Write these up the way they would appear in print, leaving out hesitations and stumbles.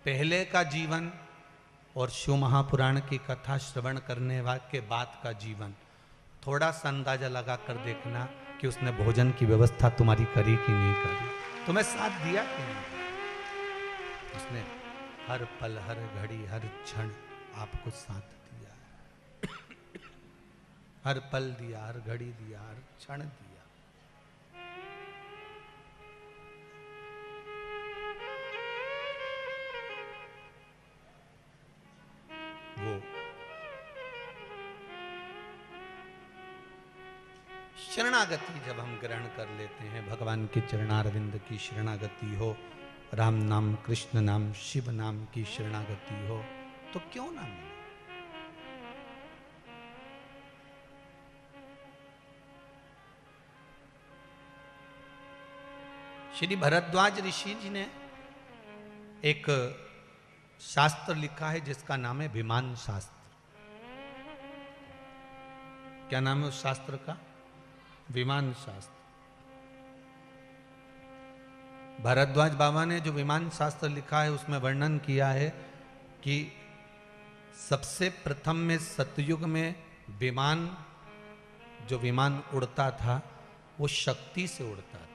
पहले का जीवन और शिव महापुराण की कथा श्रवण करने के बाद का जीवन, थोड़ा सा अंदाजा लगा कर देखना कि उसने भोजन की व्यवस्था तुम्हारी करी कि नहीं करी, तुम्हें साथ दिया कि नहीं। उसने हर पल, हर घड़ी, हर क्षण आपको साथ दिया, हर पल दिया, हर घड़ी दिया, हर क्षण दिया। वो शरणागति जब हम ग्रहण कर लेते हैं, भगवान के चरणारविंद की शरणागति हो, राम नाम, कृष्ण नाम, शिव नाम की शरणागति हो, तो क्यों ना मिले। श्री भरद्वाज ऋषि जी ने एक शास्त्र लिखा है जिसका नाम है विमान शास्त्र। क्या नाम है उस शास्त्र का? विमान शास्त्र। भरद्वाज बाबा ने जो विमान शास्त्र लिखा है उसमें वर्णन किया है कि सबसे प्रथम में सतयुग में विमान, जो विमान उड़ता था वो शक्ति से उड़ता था।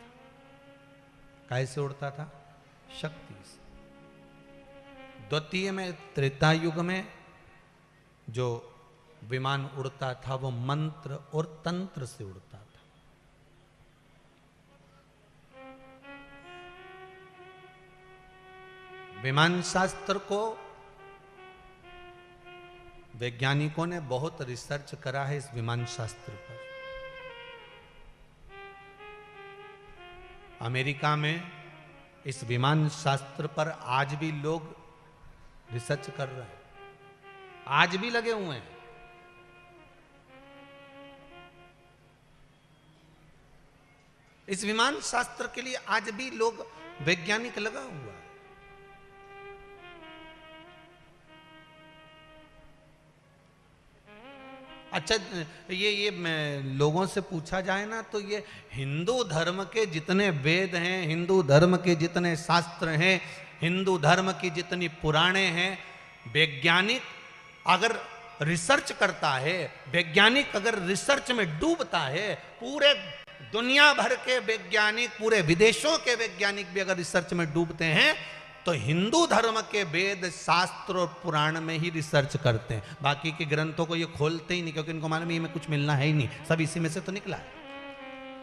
कैसे उड़ता था? शक्ति से। द्वितीय में त्रेता युग में जो विमान उड़ता था वो मंत्र और तंत्र से उड़ता था। विमान शास्त्र को वैज्ञानिकों ने बहुत रिसर्च करा है इस विमान शास्त्र पर। अमेरिका में इस विमान शास्त्र पर आज भी लोग रिसर्च कर रहे हैं, आज भी लगे हुए हैं। इस विमान शास्त्र के लिए आज भी लोग, वैज्ञानिक लगा हुआ है। अच्छा, ये लोगों से पूछा जाए ना तो ये हिंदू धर्म के जितने वेद हैं, हिंदू धर्म के जितने शास्त्र हैं, हिंदू धर्म की जितनी पुराणे हैं, वैज्ञानिक अगर रिसर्च करता है, वैज्ञानिक अगर रिसर्च में डूबता है, पूरे दुनिया भर के वैज्ञानिक, पूरे विदेशों के वैज्ञानिक भी अगर रिसर्च में डूबते हैं तो हिंदू धर्म के वेद, शास्त्र और पुराण में ही रिसर्च करते हैं। बाकी के ग्रंथों को ये खोलते ही नहीं, क्योंकि इनको मालूम है में कुछ मिलना है ही नहीं, सब इसी में से तो निकला है।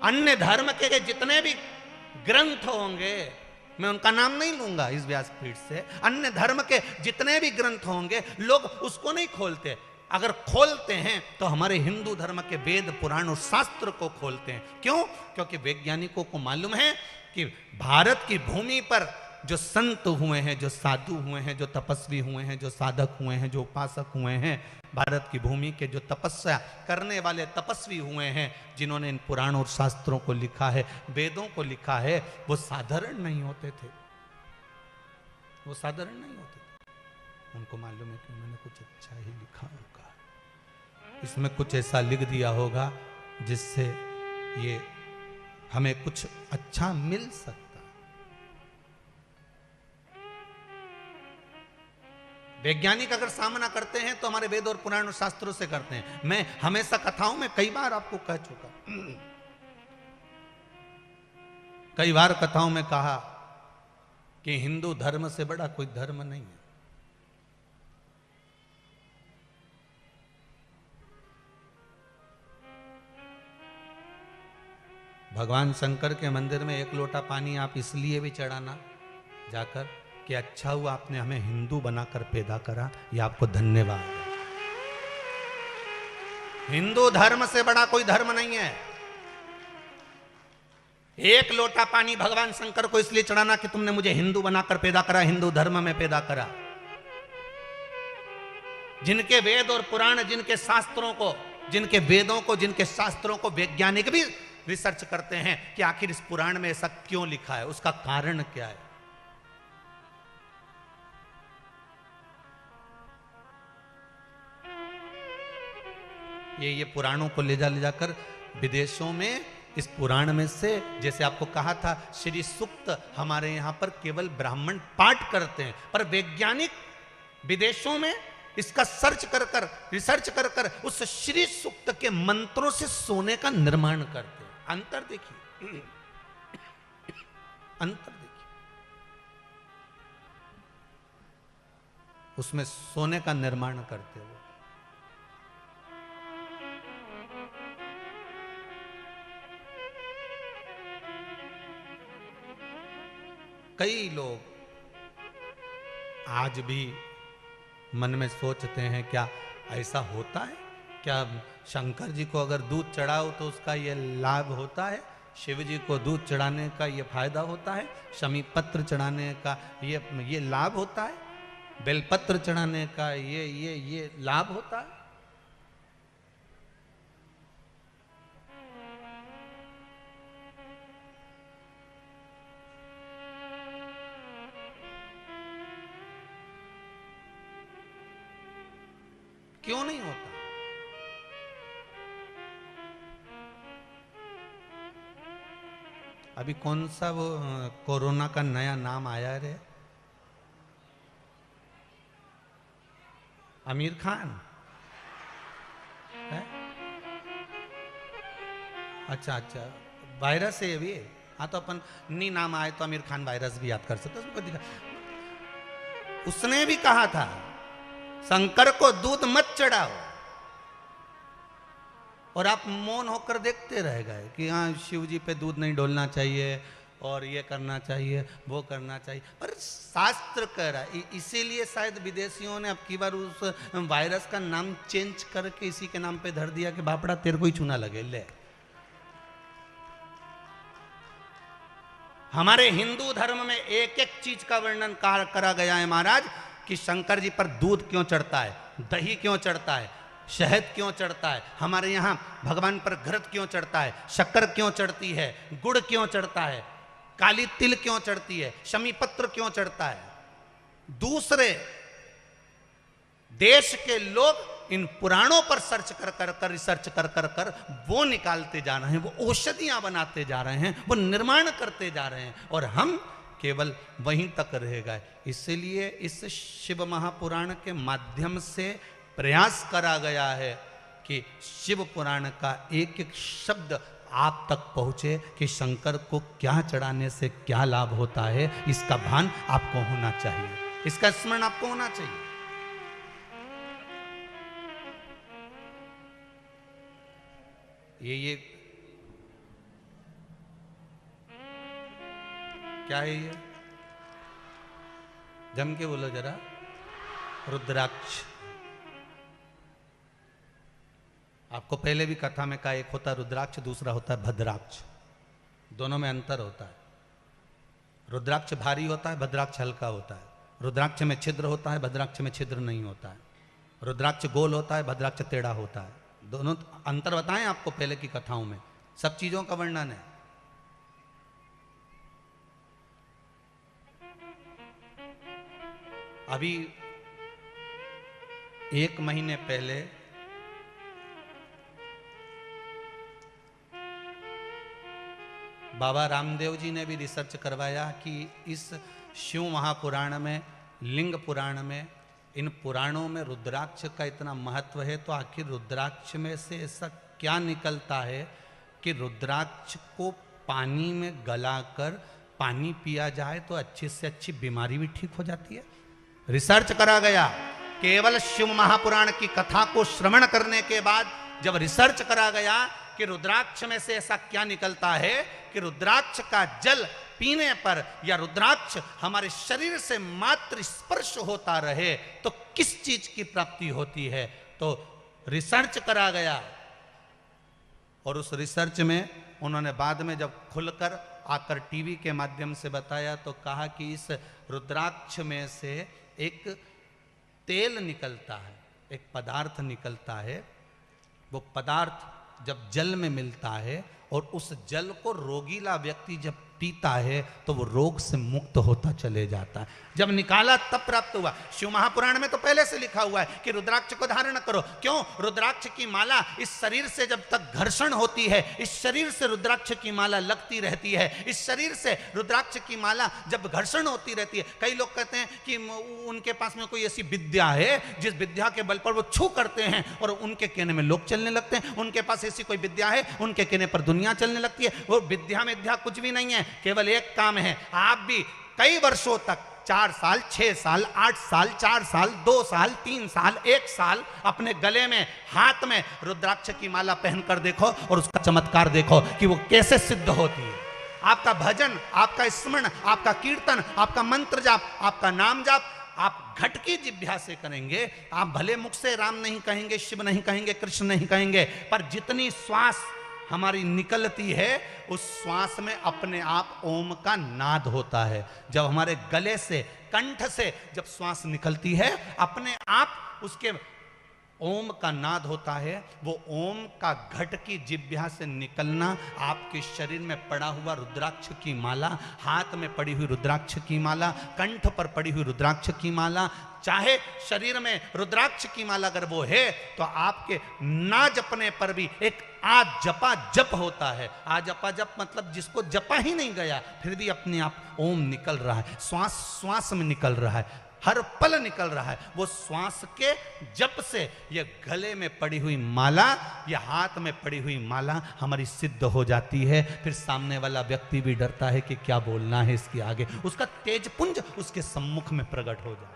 अन्य धर्म के जितने भी ग्रंथ होंगे, मैं उनका नाम नहीं लूंगा इस व्यासपीठ से, अन्य धर्म के जितने भी ग्रंथ होंगे लोग उसको नहीं खोलते। अगर खोलते हैं तो हमारे हिंदू धर्म के वेद, पुराण और शास्त्र को खोलते हैं। क्यों? क्योंकि वैज्ञानिकों को मालूम है कि भारत की भूमि पर जो संत हुए हैं, जो साधु हुए हैं, जो तपस्वी हुए हैं, जो साधक हुए हैं, जो उपासक हुए हैं, भारत की भूमि के जो तपस्या करने वाले तपस्वी हुए हैं, जिन्होंने इन पुराण और शास्त्रों को लिखा है, वेदों को लिखा है, वो साधारण नहीं होते थे। वो साधारण नहीं होते थे। उनको मालूम है कि उन्होंने कुछ अच्छा ही लिखा होगा, इसमें कुछ ऐसा लिख दिया होगा जिससे ये हमें कुछ अच्छा मिल सकता। वैज्ञानिक अगर सामना करते हैं तो हमारे वेद और पुराण और शास्त्रों से करते हैं। मैं हमेशा कथाओं में कई बार आपको कह चुका, कई बार कथाओं में कहा कि हिंदू धर्म से बड़ा कोई धर्म नहीं है। भगवान शंकर के मंदिर में एक लोटा पानी आप इसलिए भी चढ़ाना जाकर कि अच्छा हुआ आपने हमें हिंदू बनाकर पैदा करा, ये आपको धन्यवाद है। हिंदू धर्म से बड़ा कोई धर्म नहीं है। एक लोटा पानी भगवान शंकर को इसलिए चढ़ाना कि तुमने मुझे हिंदू बनाकर पैदा करा, हिंदू धर्म में पैदा करा। जिनके वेद और पुराण, जिनके शास्त्रों को, जिनके वेदों को, जिनके शास्त्रों को वैज्ञानिक भी रिसर्च करते हैं कि आखिर इस पुराण में ऐसा क्यों लिखा है, उसका कारण क्या है। ये पुराणों को ले जाकर विदेशों में इस पुराण में से, जैसे आपको कहा था श्री सूक्त हमारे यहाँ पर केवल ब्राह्मण पाठ करते हैं, पर वैज्ञानिक विदेशों में इसका रिसर्च कर कर उस श्री सूक्त के मंत्रों से सोने का निर्माण करते हैं। अंतर देखिए, अंतर देखिए, उसमें सोने का निर्माण करते हुए। कई लोग आज भी मन में सोचते हैं, क्या ऐसा होता है? क्या शंकर जी को अगर दूध चढ़ाओ तो उसका ये लाभ होता है? शिव जी को दूध चढ़ाने का ये फायदा होता है? शमी पत्र चढ़ाने का ये लाभ होता है? बेलपत्र चढ़ाने का ये लाभ होता है? क्यों नहीं होता? अभी कौन सा वो कोरोना का नया नाम आया रे? आमिर खान है? अच्छा अच्छा, वायरस है अभी। हाँ तो अपन नहीं नाम आए तो आमिर खान वायरस भी याद कर सकते। उसने भी कहा था शंकर को दूध मत चढ़ाओ, और आप मौन होकर देखते रह गए कि हाँ शिव जी पे दूध नहीं डोलना चाहिए और ये करना चाहिए, वो करना चाहिए। पर शास्त्र कह रहा है, इसीलिए शायद विदेशियों ने अब की बार उस वायरस का नाम चेंज करके इसी के नाम पे धर दिया कि बापड़ा तेरे को ही चूना लगे ले। हमारे हिंदू धर्म में एक एक चीज का वर्णन करा गया है महाराज, कि शंकर जी पर दूध क्यों चढ़ता है, दही क्यों चढ़ता है, शहद क्यों चढ़ता है, हमारे यहाँ भगवान पर घृत क्यों चढ़ता है, शक्कर क्यों चढ़ती है, गुड़ क्यों चढ़ता है, काली तिल क्यों चढ़ती है, शमी पत्र क्यों चढ़ता है। दूसरे देश के लोग इन पुराणों पर रिसर्च कर वो निकालते जा रहे हैं, वो औषधियां बनाते जा रहे हैं, वो निर्माण करते जा रहे हैं, और हम केवल वहीं तक रह गए। इसलिए इस शिव महापुराण के माध्यम से प्रयास करा गया है कि शिव पुराण का एक एक शब्द आप तक पहुंचे, कि शंकर को क्या चढ़ाने से क्या लाभ होता है, इसका भान आपको होना चाहिए, इसका स्मरण आपको होना चाहिए। ये क्या है? ये जम के बोलो जरा। रुद्राक्ष। आपको पहले भी कथा में कहा, एक होता है रुद्राक्ष, दूसरा होता है भद्राक्ष। दोनों में अंतर होता है। रुद्राक्ष भारी होता है, भद्राक्ष हल्का होता है। रुद्राक्ष में छिद्र होता है, भद्राक्ष में छिद्र नहीं होता है। रुद्राक्ष गोल होता है, भद्राक्ष टेढ़ा होता है। दोनों अंतर बताएं आपको पहले की कथाओं में, सब चीजों का वर्णन है। अभी 1 महीने पहले बाबा रामदेव जी ने भी रिसर्च करवाया कि इस शिव महापुराण में, लिंग पुराण में, इन पुराणों में रुद्राक्ष का इतना महत्व है, तो आखिर रुद्राक्ष में से ऐसा क्या निकलता है कि रुद्राक्ष को पानी में गलाकर पानी पिया जाए तो अच्छी से अच्छी बीमारी भी ठीक हो जाती है। रिसर्च करा गया। केवल शिव महापुराण की कथा को श्रवण करने के बाद जब रिसर्च करा गया कि रुद्राक्ष में से ऐसा क्या निकलता है कि रुद्राक्ष का जल पीने पर या रुद्राक्ष हमारे शरीर से मात्र स्पर्श होता रहे तो किस चीज की प्राप्ति होती है, तो रिसर्च करा गया। और उस रिसर्च में उन्होंने बाद में जब खुलकर आकर टीवी के माध्यम से बताया तो कहा कि इस रुद्राक्ष में से एक तेल निकलता है, एक पदार्थ निकलता है। वो पदार्थ जब जल में मिलता है और उस जल को रोगीला व्यक्ति जब पीता है तो वो रोग से मुक्त होता चले जाता है। जब निकाला तब प्राप्त हुआ। शिव महापुराण में तो पहले से लिखा हुआ है कि रुद्राक्ष को धारण करो। क्यों? रुद्राक्ष की माला इस शरीर से जब तक घर्षण होती है, इस शरीर से रुद्राक्ष की माला लगती रहती है, इस शरीर से रुद्राक्ष की माला जब घर्षण होती रहती है। कई लोग कहते हैं कि उनके पास में कोई ऐसी विद्या है जिस विद्या के बल पर वो छू करते हैं और उनके कहने में लोग चलने लगते हैं। उनके पास ऐसी कोई विद्या है, उनके कहने पर दुनिया चलने लगती है। वो विद्या विद्या कुछ भी नहीं है, केवल एक काम है। आप भी कई वर्षों तक 4 साल, 6 साल, 8 साल, 4 साल, 2 साल, 3 साल, 1 साल अपने गले में, हाथ में रुद्राक्ष की माला पहनकर देखो और उसका चमत्कार देखो कि वो कैसे सिद्ध होती है। आपका भजन, आपका स्मरण, आपका कीर्तन, आपका मंत्र जाप, आपका नाम जाप आप घट की जिह्वा से करेंगे। आप भले मुख से राम नहीं कहेंगे, शिव नहीं कहेंगे, कृष्ण नहीं कहेंगे, पर जितनी श्वास हमारी निकलती है उस श्वास में अपने आप ओम का नाद होता है। जब हमारे गले से, कंठ से जब श्वास निकलती है, अपने आप उसके ओम का नाद होता है। वो ओम का घट की जिह्वा से निकलना, आपके शरीर में पड़ा हुआ रुद्राक्ष की माला, हाथ में पड़ी हुई रुद्राक्ष की माला, कंठ पर पड़ी हुई रुद्राक्ष की माला, चाहे शरीर में रुद्राक्ष की माला अगर वो है तो आपके ना जपने पर भी एक आ जपा जप होता है। आ जपा जप मतलब जिसको जपा ही नहीं गया फिर भी अपने आप ओम निकल रहा है, श्वास श्वास में निकल रहा है, हर पल निकल रहा है। वो श्वास के जप से ये गले में पड़ी हुई माला, या हाथ में पड़ी हुई माला हमारी सिद्ध हो जाती है। फिर सामने वाला व्यक्ति भी डरता है कि क्या बोलना है इसके आगे। उसका तेजपुंज उसके सम्मुख में प्रकट हो जाता है।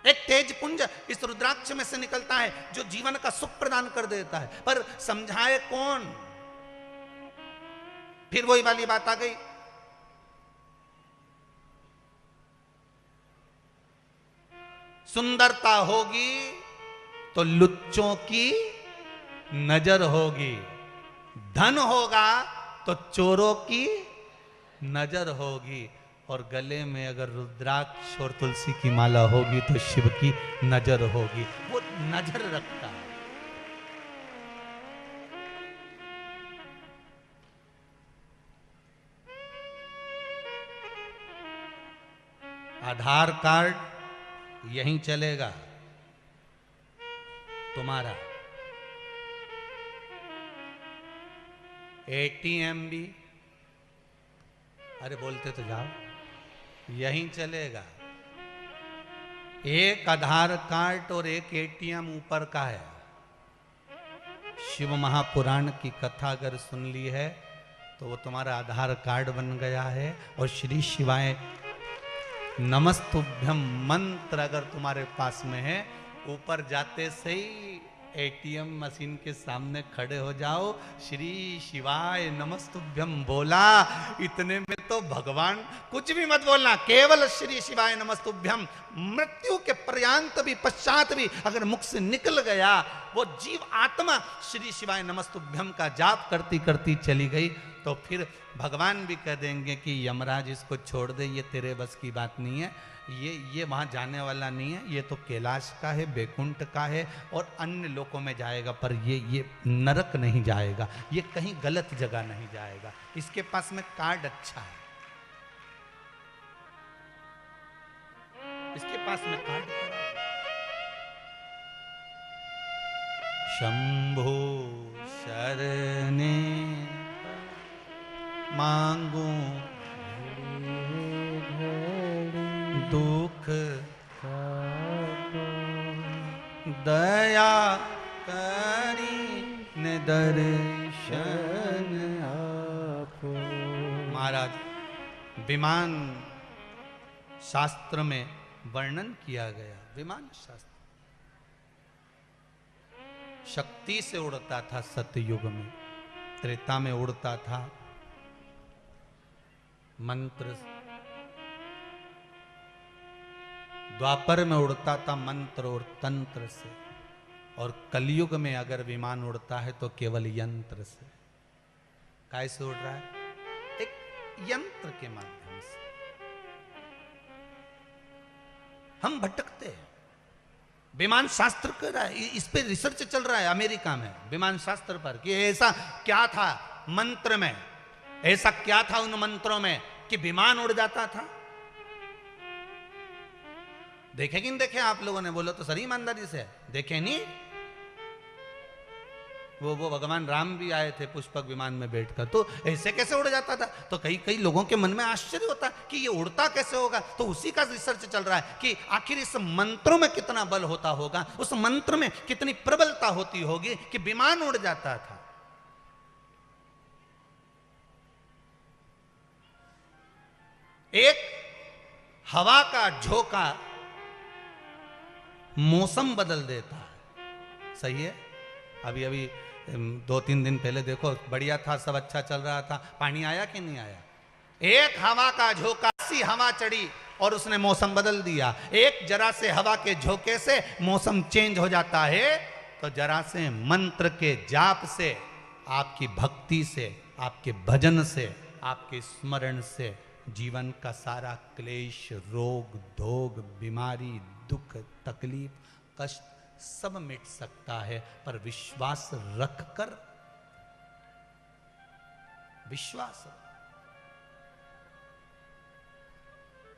एक तेजपुंज इस रुद्राक्ष में से निकलता है जो जीवन का सुख प्रदान कर देता है। पर समझाए कौन? फिर वही वाली बात आ गई, सुंदरता होगी तो लुच्चों की नजर होगी, धन होगा तो चोरों की नजर होगी, और गले में अगर रुद्राक्ष और तुलसी की माला होगी तो शिव की नजर होगी। वो नजर रखता है। आधार कार्ड यहीं चलेगा तुम्हारा, एटीएम भी, अरे बोलते तो जाओ, यहीं चलेगा। एक आधार कार्ड और एक एटीएम ऊपर का है। शिव महापुराण की कथा अगर सुन ली है तो वो तुम्हारा आधार कार्ड बन गया है। और श्री शिवाय नमस्तुभ्यम मंत्र अगर तुम्हारे पास में है, ऊपर जाते से ही एटीएम मशीन के सामने खड़े हो जाओ, श्री शिवाय नमस्तुभ्यम बोला, इतने में तो भगवान, कुछ भी मत बोलना, केवल श्री शिवाय नमस्तुभ्यम, मृत्यु के पर्यंत भी, पश्चात भी अगर मुख से निकल गया, वो जीव आत्मा श्री शिवाय नमस्तुभ्यम का जाप करती करती चली गई, तो फिर भगवान भी कह देंगे कि यमराज इसको छोड़ दे, ये तेरे बस की बात नहीं है, ये वहाँ जाने वाला नहीं है, ये तो कैलाश का है, बैकुंठ का है और अन्य लोकों में जाएगा, पर ये नरक नहीं जाएगा, ये कहीं गलत जगह नहीं जाएगा, इसके पास में कार्ड अच्छा है, इसके पास में कार्ड पड़ा है। शंभो शरणे मांगू दुख दया करी ने दर्शन आपको। महाराज, विमान शास्त्र में वर्णन किया गया, विमान शास्त्र शक्ति से उड़ता था, सतयुग में, त्रेता में उड़ता था मंत्र, द्वापर में उड़ता था मंत्र और तंत्र से, और कलयुग में अगर विमान उड़ता है तो केवल यंत्र से। कैसे उड़ रहा है? एक यंत्र के माध्यम से। हम भटकते हैं, विमान शास्त्र कर रहा है, इस पे रिसर्च चल रहा है अमेरिका में विमान शास्त्र पर कि ऐसा क्या था मंत्र में, ऐसा क्या था उन मंत्रों में कि विमान उड़ जाता था। देखे कि नहीं देखे आप लोगों ने? बोलो तो सही ईमानदारी से, देखे नहीं? वो भगवान राम भी आए थे पुष्पक विमान में बैठकर, तो ऐसे कैसे उड़ जाता था? तो कई कई लोगों के मन में आश्चर्य होता कि ये उड़ता कैसे होगा। तो उसी का रिसर्च चल रहा है कि आखिर इस मंत्रों में कितना बल होता होगा, उस मंत्र में कितनी प्रबलता होती होगी कि विमान उड़ जाता था। एक हवा का झोंका मौसम बदल देता है। सही है? अभी अभी 2-3 दिन पहले देखो, बढ़िया था, सब अच्छा चल रहा था, पानी आया कि नहीं आया? एक हवा का झोंका, सी हवा चढ़ी और उसने मौसम बदल दिया। एक जरा से हवा के झोंके से मौसम चेंज हो जाता है। तो जरा से मंत्र के जाप से, आपकी भक्ति से, आपके भजन से, आपके स्मरण से जीवन का सारा क्लेश, रोग धोग, बीमारी, दुख, तकलीफ, कष्ट सब मिट सकता है। पर विश्वास रखकर, विश्वास,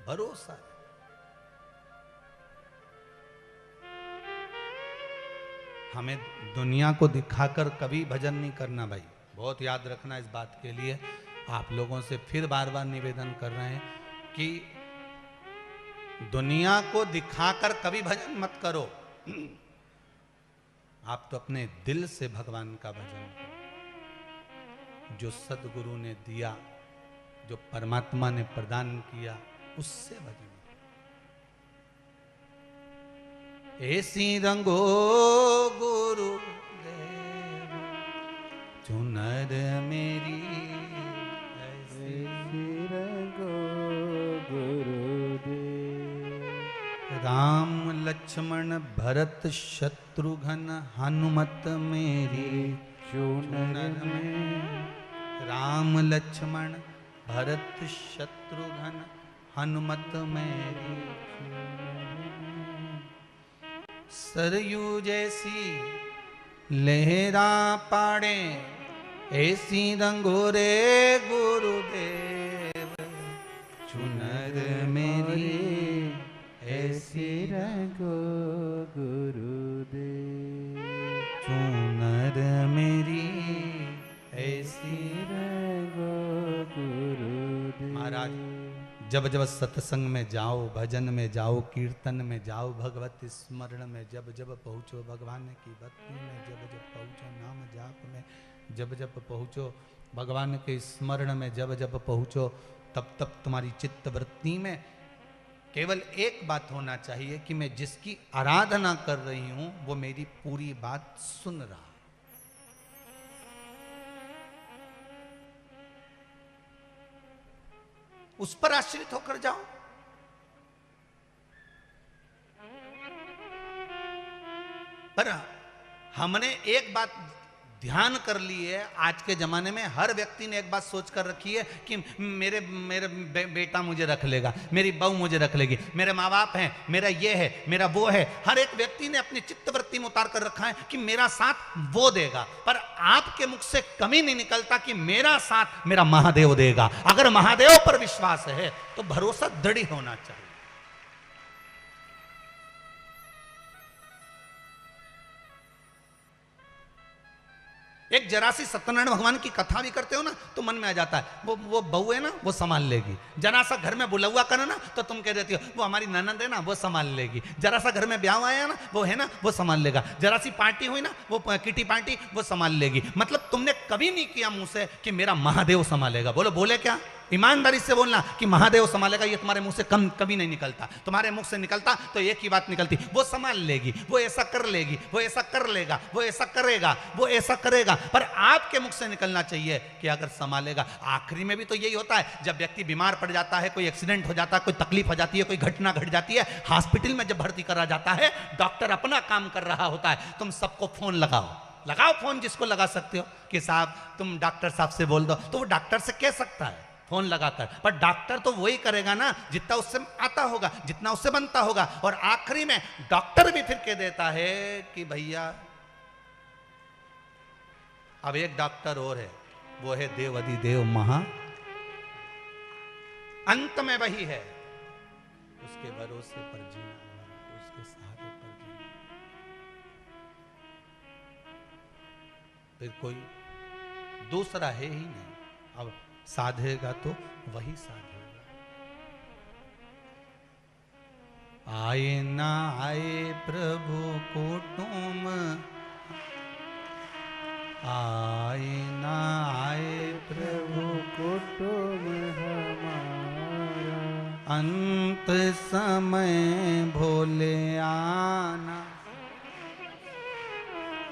भरोसा। हमें दुनिया को दिखाकर कभी भजन नहीं करना भाई, बहुत याद रखना इस बात के लिए। आप लोगों से फिर बार बार निवेदन कर रहे हैं कि दुनिया को दिखाकर कभी भजन मत करो। आप तो अपने दिल से भगवान का भजन करो। जो सदगुरु ने दिया, जो परमात्मा ने प्रदान किया, उससे भजन करो। ऐसी रंगो गुरु देव चुनर मेरी, ऐसी रंगो गुरुदेव। राम लक्ष्मण भरत शत्रुघ्न हनुमत मेरी चुनर में। राम लक्ष्मण भरत शत्रुघ्न हनुमत मेरी सरयू जैसी लहरा पाड़े, ऐसी रंगोरे गुरुदेव चुनर मेरी, ऐसी रंगो गुरुदेव चुनर मेरी, ऐसी रंगो गुरुदेव। महाराज, जब जब सत्संग में जाओ, भजन में जाओ, कीर्तन में जाओ, भगवत स्मरण में जब जब पहुँचो, भगवान की भक्ति में जब जब पहुँचो, नाम जाप में जब जब पहुँचो, भगवान के स्मरण में जब जब पहुँचो, तब तब तुम्हारी चित्त वृत्ति में केवल एक बात होना चाहिए कि मैं जिसकी आराधना कर रही हूं वो मेरी पूरी बात सुन रहा। उस पर आश्रित होकर जाओ। पर हमने एक बात ध्यान कर ली है, आज के जमाने में हर व्यक्ति ने एक बात सोच कर रखी है कि मेरे बेटा मुझे रख लेगा, मेरी बहू मुझे रख लेगी, मेरे माँ बाप हैं, मेरा ये है, मेरा वो है। हर एक व्यक्ति ने अपनी चित्तवृत्ति में उतार कर रखा है कि मेरा साथ वो देगा। पर आपके मुख से कभी नहीं निकलता कि मेरा साथ मेरा महादेव देगा। अगर महादेव पर विश्वास है तो भरोसा दृढ़ होना चाहिए। एक जरा सी सत्यनारायण भगवान की कथा भी करते हो ना तो मन में आ जाता है, वो बहू है ना वो संभाल लेगी। जरा सा घर में बुलौआ करो ना तो तुम कह देती हो वो हमारी ननद है ना वो संभाल लेगी। जरा सा घर में ब्याह आया ना वो है ना वो संभाल लेगा। जरा सी पार्टी हुई ना वो किटी पार्टी वो संभाल लेगी। मतलब तुमने कभी नहीं किया मुंह से कि मेरा महादेव संभालेगा। बोलो बोले क्या? ईमानदारी से बोलना कि महादेव संभालेगा, ये तुम्हारे मुंह से कभी नहीं निकलता। तुम्हारे मुख से निकलता तो एक ही बात निकलती, वो संभाल लेगी, वो ऐसा कर लेगी, वो ऐसा कर लेगा, वो ऐसा करेगा, वो ऐसा करेगा। पर आपके मुख से निकलना चाहिए कि अगर संभालेगा। आखिरी में भी तो यही होता है, जब व्यक्ति बीमार पड़ जाता है, कोई एक्सीडेंट हो जाता है, कोई तकलीफ हो जाती है, कोई घटना घट जाती है, हॉस्पिटल में जब भर्ती करा जाता है, डॉक्टर अपना काम कर रहा होता है, तुम सबको फोन लगाओ फोन जिसको लगा सकते हो कि साहब तुम डॉक्टर साहब से बोल दो, तो वो डॉक्टर से कह सकता है फोन लगाकर। पर डॉक्टर तो वही करेगा ना जितना उससे आता होगा, जितना उससे बनता होगा। और आखिरी में डॉक्टर भी फिर कह देता है कि भैया अब एक डॉक्टर और है, वो है देव अधिदेव महा, अंत में वही है, उसके भरोसे पर जीना, उसके सहारे पर जीना। फिर कोई दूसरा है ही नहीं। अब साधेगा तो वही साधेगा। आए ना आए प्रभु कुटुंब, आए ना आए प्रभु कुटुंब हमारा, अंत समय भोले आना,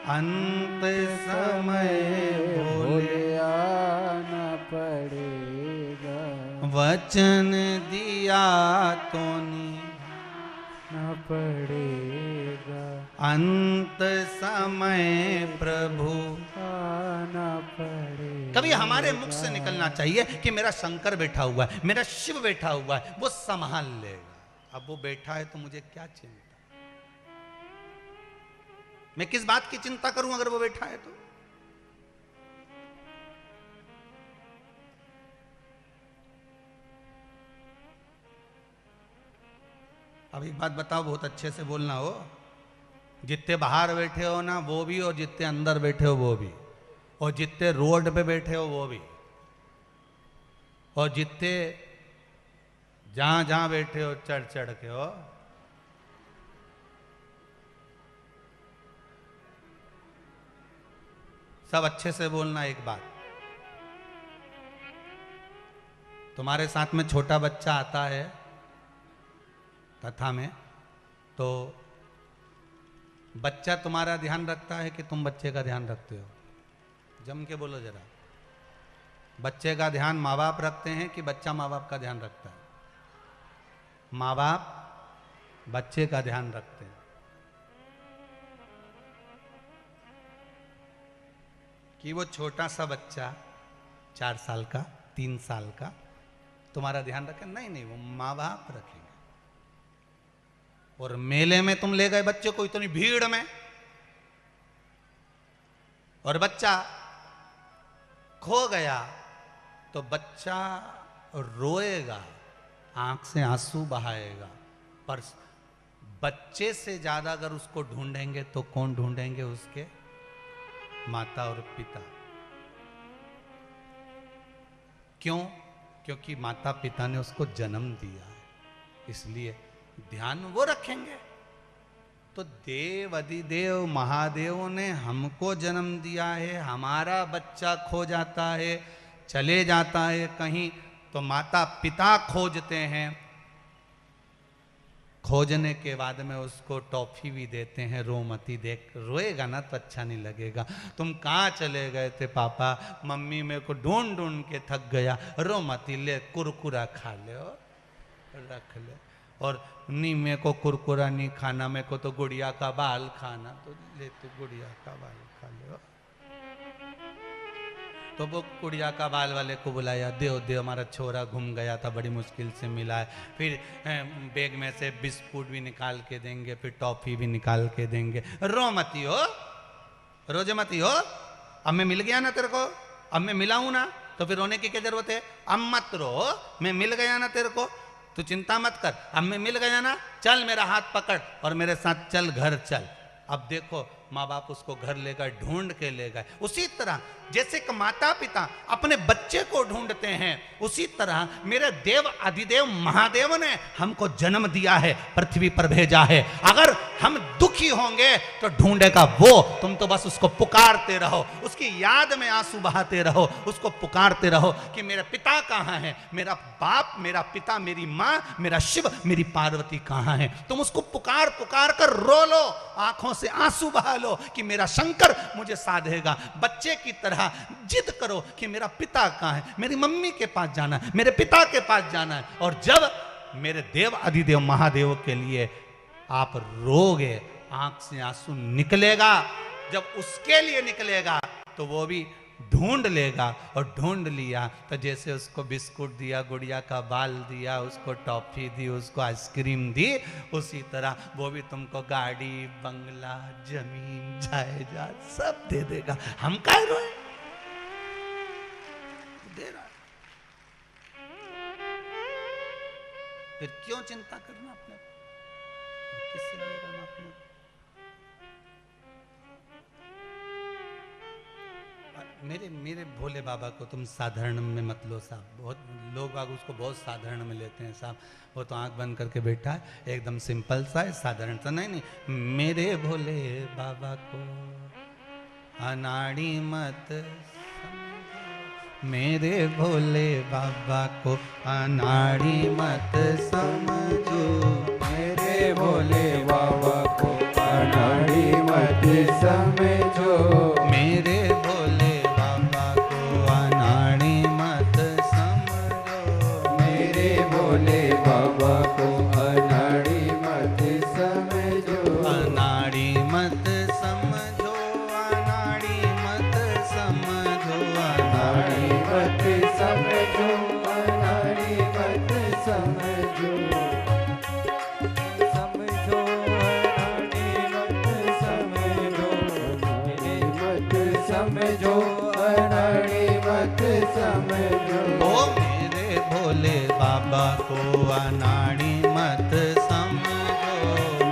अंत समय भोले आना पड़ेगा, वचन दिया तो न पड़ेगा, अंत समय प्रभु आना पड़ेगा। कभी हमारे मुख से निकलना चाहिए कि मेरा शंकर बैठा हुआ है, मेरा शिव बैठा हुआ है, वो संभाल लेगा। अब वो बैठा है तो मुझे क्या चिंता, मैं किस बात की चिंता करूं अगर वो बैठा है तो। अब एक बात बताओ, बहुत अच्छे से बोलना हो, जितने बाहर बैठे हो ना वो भी, और जितने अंदर बैठे हो वो भी, और जितने रोड पे बैठे हो वो भी, और जितने जहां जहां बैठे हो चढ़ चढ़ के हो, सब अच्छे से बोलना। एक बात, तुम्हारे साथ में छोटा बच्चा आता है कथा में, तो बच्चा तुम्हारा ध्यान रखता है कि तुम बच्चे का ध्यान रखते हो? जम के बोलो जरा। बच्चे का ध्यान माँ बाप रखते हैं कि बच्चा माँ बाप का ध्यान रखता है? माँ बाप बच्चे का ध्यान रखते हैं। कि वो छोटा सा बच्चा 4 साल का, 3 साल का तुम्हारा ध्यान रखे? नहीं नहीं, वो माँ बाप रखेंगे। और मेले में तुम ले गए बच्चे को इतनी भीड़ में, और बच्चा खो गया, तो बच्चा रोएगा, आंख से आंसू बहाएगा, पर बच्चे से ज्यादा अगर उसको ढूंढेंगे तो कौन ढूंढेंगे? उसके माता और पिता। क्यों? क्योंकि माता पिता ने उसको जन्म दिया है, इसलिए ध्यान वो रखेंगे। तो देव अधिदेव महादेव ने हमको जन्म दिया है, हमारा बच्चा खो जाता है, चले जाता है कहीं, तो माता पिता खोजते हैं, खोजने के बाद में उसको टॉफी भी देते हैं। रो मती, देख रोएगा ना तो अच्छा नहीं लगेगा। तुम कहाँ चले गए थे पापा? मम्मी मेरे को ढूंढ ढूंढ के थक गया। रो मती, ले कुरकुरा खा ले और रख ले। और नहीं मेरे को कुरकुरा नहीं खाना, मेरे को तो गुड़िया का बाल खाना, तो ले तू गुड़िया का बाल खा ले। तो वो गुड़िया का बाल वाले को बुलाया, देव देव हमारा छोरा घूम गया था, बड़ी मुश्किल से मिला है। फिर बैग में से बिस्कुट भी निकाल के देंगे, फिर टॉफी भी निकाल के देंगे। रो मती हो, रोजे मती हो, अब मैं मिल गया ना तेरे को, अब मैं मिला हूं ना, तो फिर रोने की क्या जरूरत है? अब मत रो, मैं मिल गया ना तेरे को, तू चिंता मत कर, अब मैं मिल गया ना, चल मेरा हाथ पकड़ और मेरे साथ चल, घर चल। अब देखो माँ बाप उसको घर ले गए, ढूंढ के ले गए। उसी तरह जैसे कि माता पिता अपने बच्चे को ढूंढते हैं, उसी तरह मेरे देव अधिदेव महादेव ने हमको जन्म दिया है, पृथ्वी पर भेजा है। अगर हम दुखी होंगे तो ढूंढेगा वो, तुम तो बस उसको पुकारते रहो, उसकी याद में आंसू बहाते रहो, उसको पुकारते रहो कि मेरे पिता कहाँ हैं, मेरा बाप, मेरा पिता, मेरी माँ, मेरा शिव, मेरी पार्वती कहाँ है। तुम उसको पुकार पुकार कर रो लो, आंखों से आंसू बहा लो कि मेरा शंकर मुझे साधेगा। बच्चे की तरह जिद करो कि मेरा पिता कहाँ है, मेरी मम्मी के पास जाना है, मेरे पिता के पास जाना है। और जब मेरे देव अधिदेव महादेव के लिए आप रोगे, आंख से आंसू निकलेगा, जब उसके लिए निकलेगा तो वो भी ढूंढ लेगा, और ढूंढ लिया तो जैसे उसको बिस्कुट दिया, गुड़िया का बाल दिया, उसको टॉफी दी, उसको आइसक्रीम दी, उसी तरह वो भी तुमको गाड़ी, बंगला, जमीन, जायदाद सब दे देगा। हम काहे रोए? दे रहा है। फिर क्यों चिंता करना अपने, किससे लिए रहना अपने? मेरे मेरे भोले बाबा को तुम साधारण में मत लो साहब। बहुत लोग बाग उसको बहुत साधारण में लेते हैं साहब। वो तो आंख बंद करके बैठा है, एकदम सिंपल सा है, साधारण सा। नहीं नहीं, मेरे भोले बाबा को अनाड़ी मत समझो, मेरे भोले बाबा को अनाड़ी मत समझो, मेरे भोले बाबा को अनाड़ी मत समझो, मेरे भोले बाबा को अनाड़ी मत समझो, मेरे भोले बाबा को अनाड़ी मत समझो, अनाड़ी मत समझो, अनाड़ी मत समझो, अनाड़ी अनाड़ी मत समझो, अनाड़ी मत समझो, समझो अनाड़ी मत समझो, अनाड़ी मत समझो, अनाड़ी मत समझो, ओ मेरे भोले बाबा को अनाड़ी मत समझो,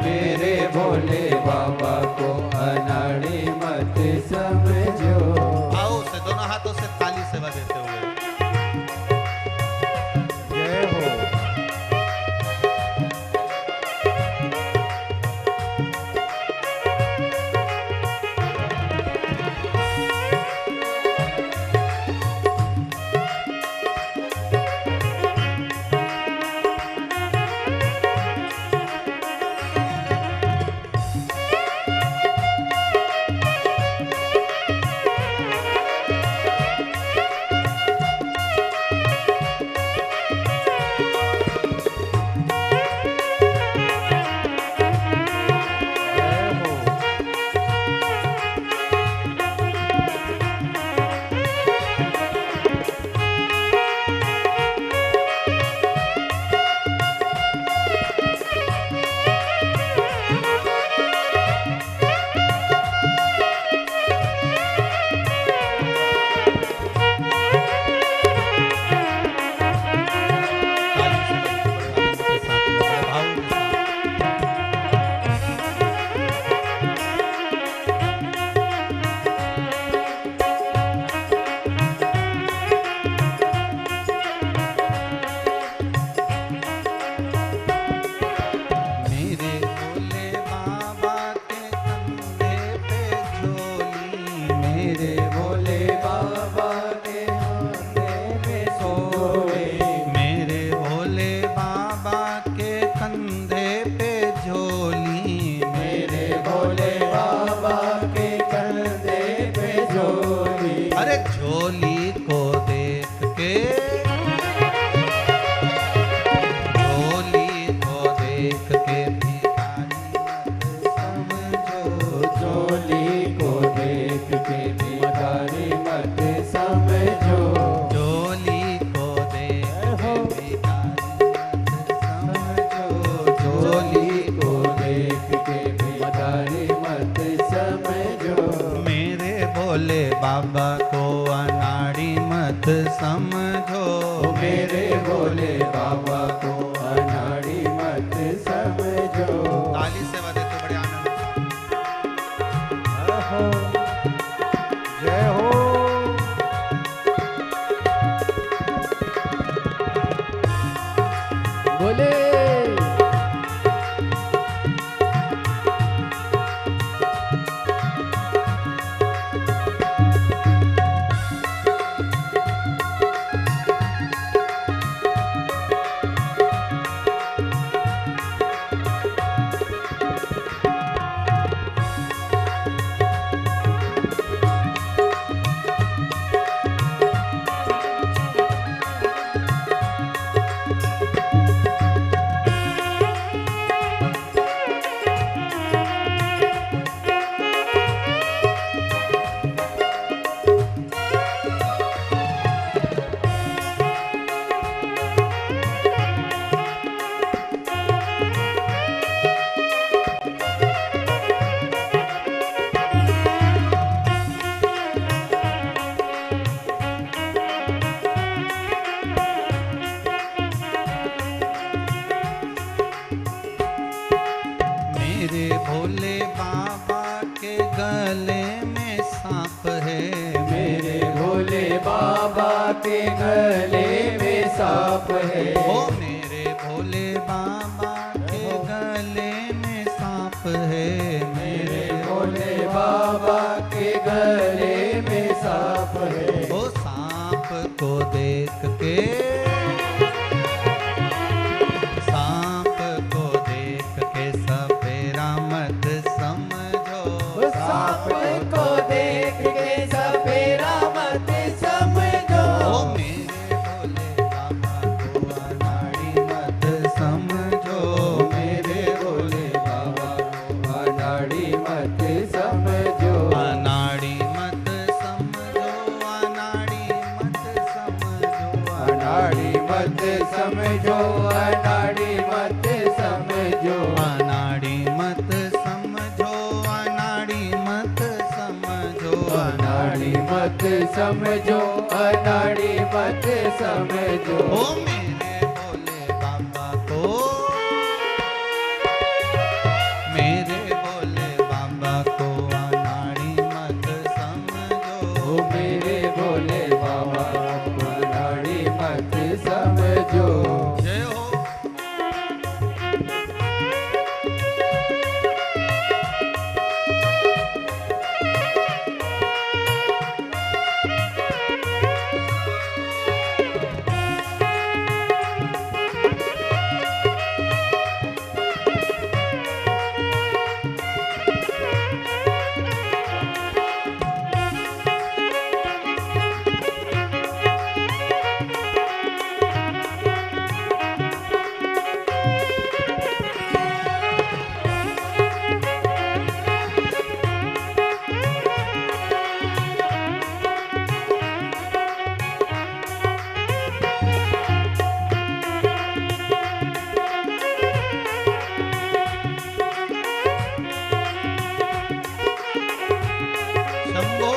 मेरे भोले बाबा को अनाड़ी मत समझो। आओ से दोनों हाथों से ताली सेवा देते हुए जय हो। बाबा को अनाड़ी मत समझो, मेरे भोले बाबा को अनाड़ी मत समझो। ताली सेवा देते बड़े आनंद से। जय हो। बोले मेरे भोले बाबा के गले में सांप है। मेरे भोले बाबा के गले में सांप है। ओ मेरे भोले बाबा के गले में सांप है। मेरे भोले बाबा के गले में सांप है। ओ सांप को देख के, सांप को देख के सपेरा मत समझो। सांप को देख के सपेरा मत समझो। ओ मेरे भोले बाबा को अनाड़ी मत समझो। मेरे भोले बाबा को अनाड़ी मत समझो। अनाड़ी मत समझो, अनाड़ी मत समझो। अनाड़ी मत समझो। अनाड़ी मत समझो। अनाड़ी मत समझो, अनाड़ी मत समझो। अनाड़ी मत समझो। अनाड़ी मत समझो। ओ मेरे भोले बाबा को, मेरे भोले बाबा को अनाड़ी मत समझो। ओ मेरे भोले बाबा को अनाड़ी मत समझो। जय हो। शंभो।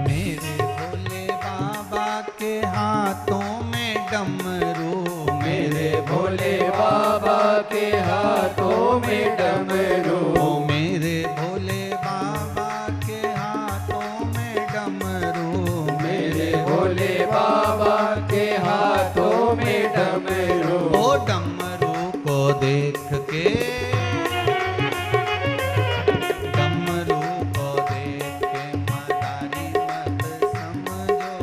मेरे भोले बाबा के हाथों में डमरू। मेरे भोले बाबा के हाथों में डमरू। ओ मेरे भोले बाबा के हाथों में डमरू। मेरे भोले बाबा के हाथों में डमरू। ओ डमरू को देख के, डमरू को देख के मदारी मत समझो।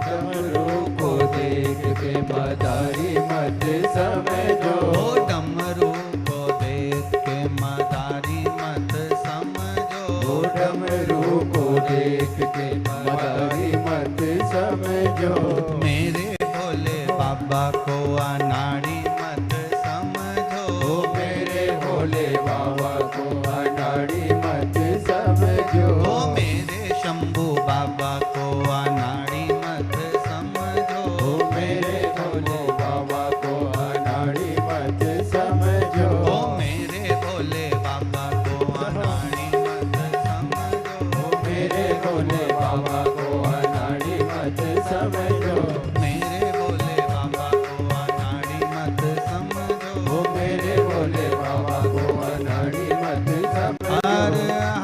डमरू को देख के मदारी मत समझो। ओ डमरू को देख के मदारी मत समझो। ओ डमरू को देख के मदारी मत समझो। मेरे भोले बाबा को अनाड़ी मत समझो। ओ मेरे भोले बाबा को अनाड़ी मत समझो। ओ मेरे शंभू बाबा को अनाड़ी मत समझो। ओ मेरे भोले बाबा को अनाड़ी मत समझो। ओ मेरे भोले बाबा को अनाड़ी मत समझो। ओ मेरे भोले बाबा को अनाड़ी मत समझो। मेरे भोले बाबा को अनाड़ी मत समझो। ओ मेरे भोले बाबा को अनाड़ी मत समझो। हर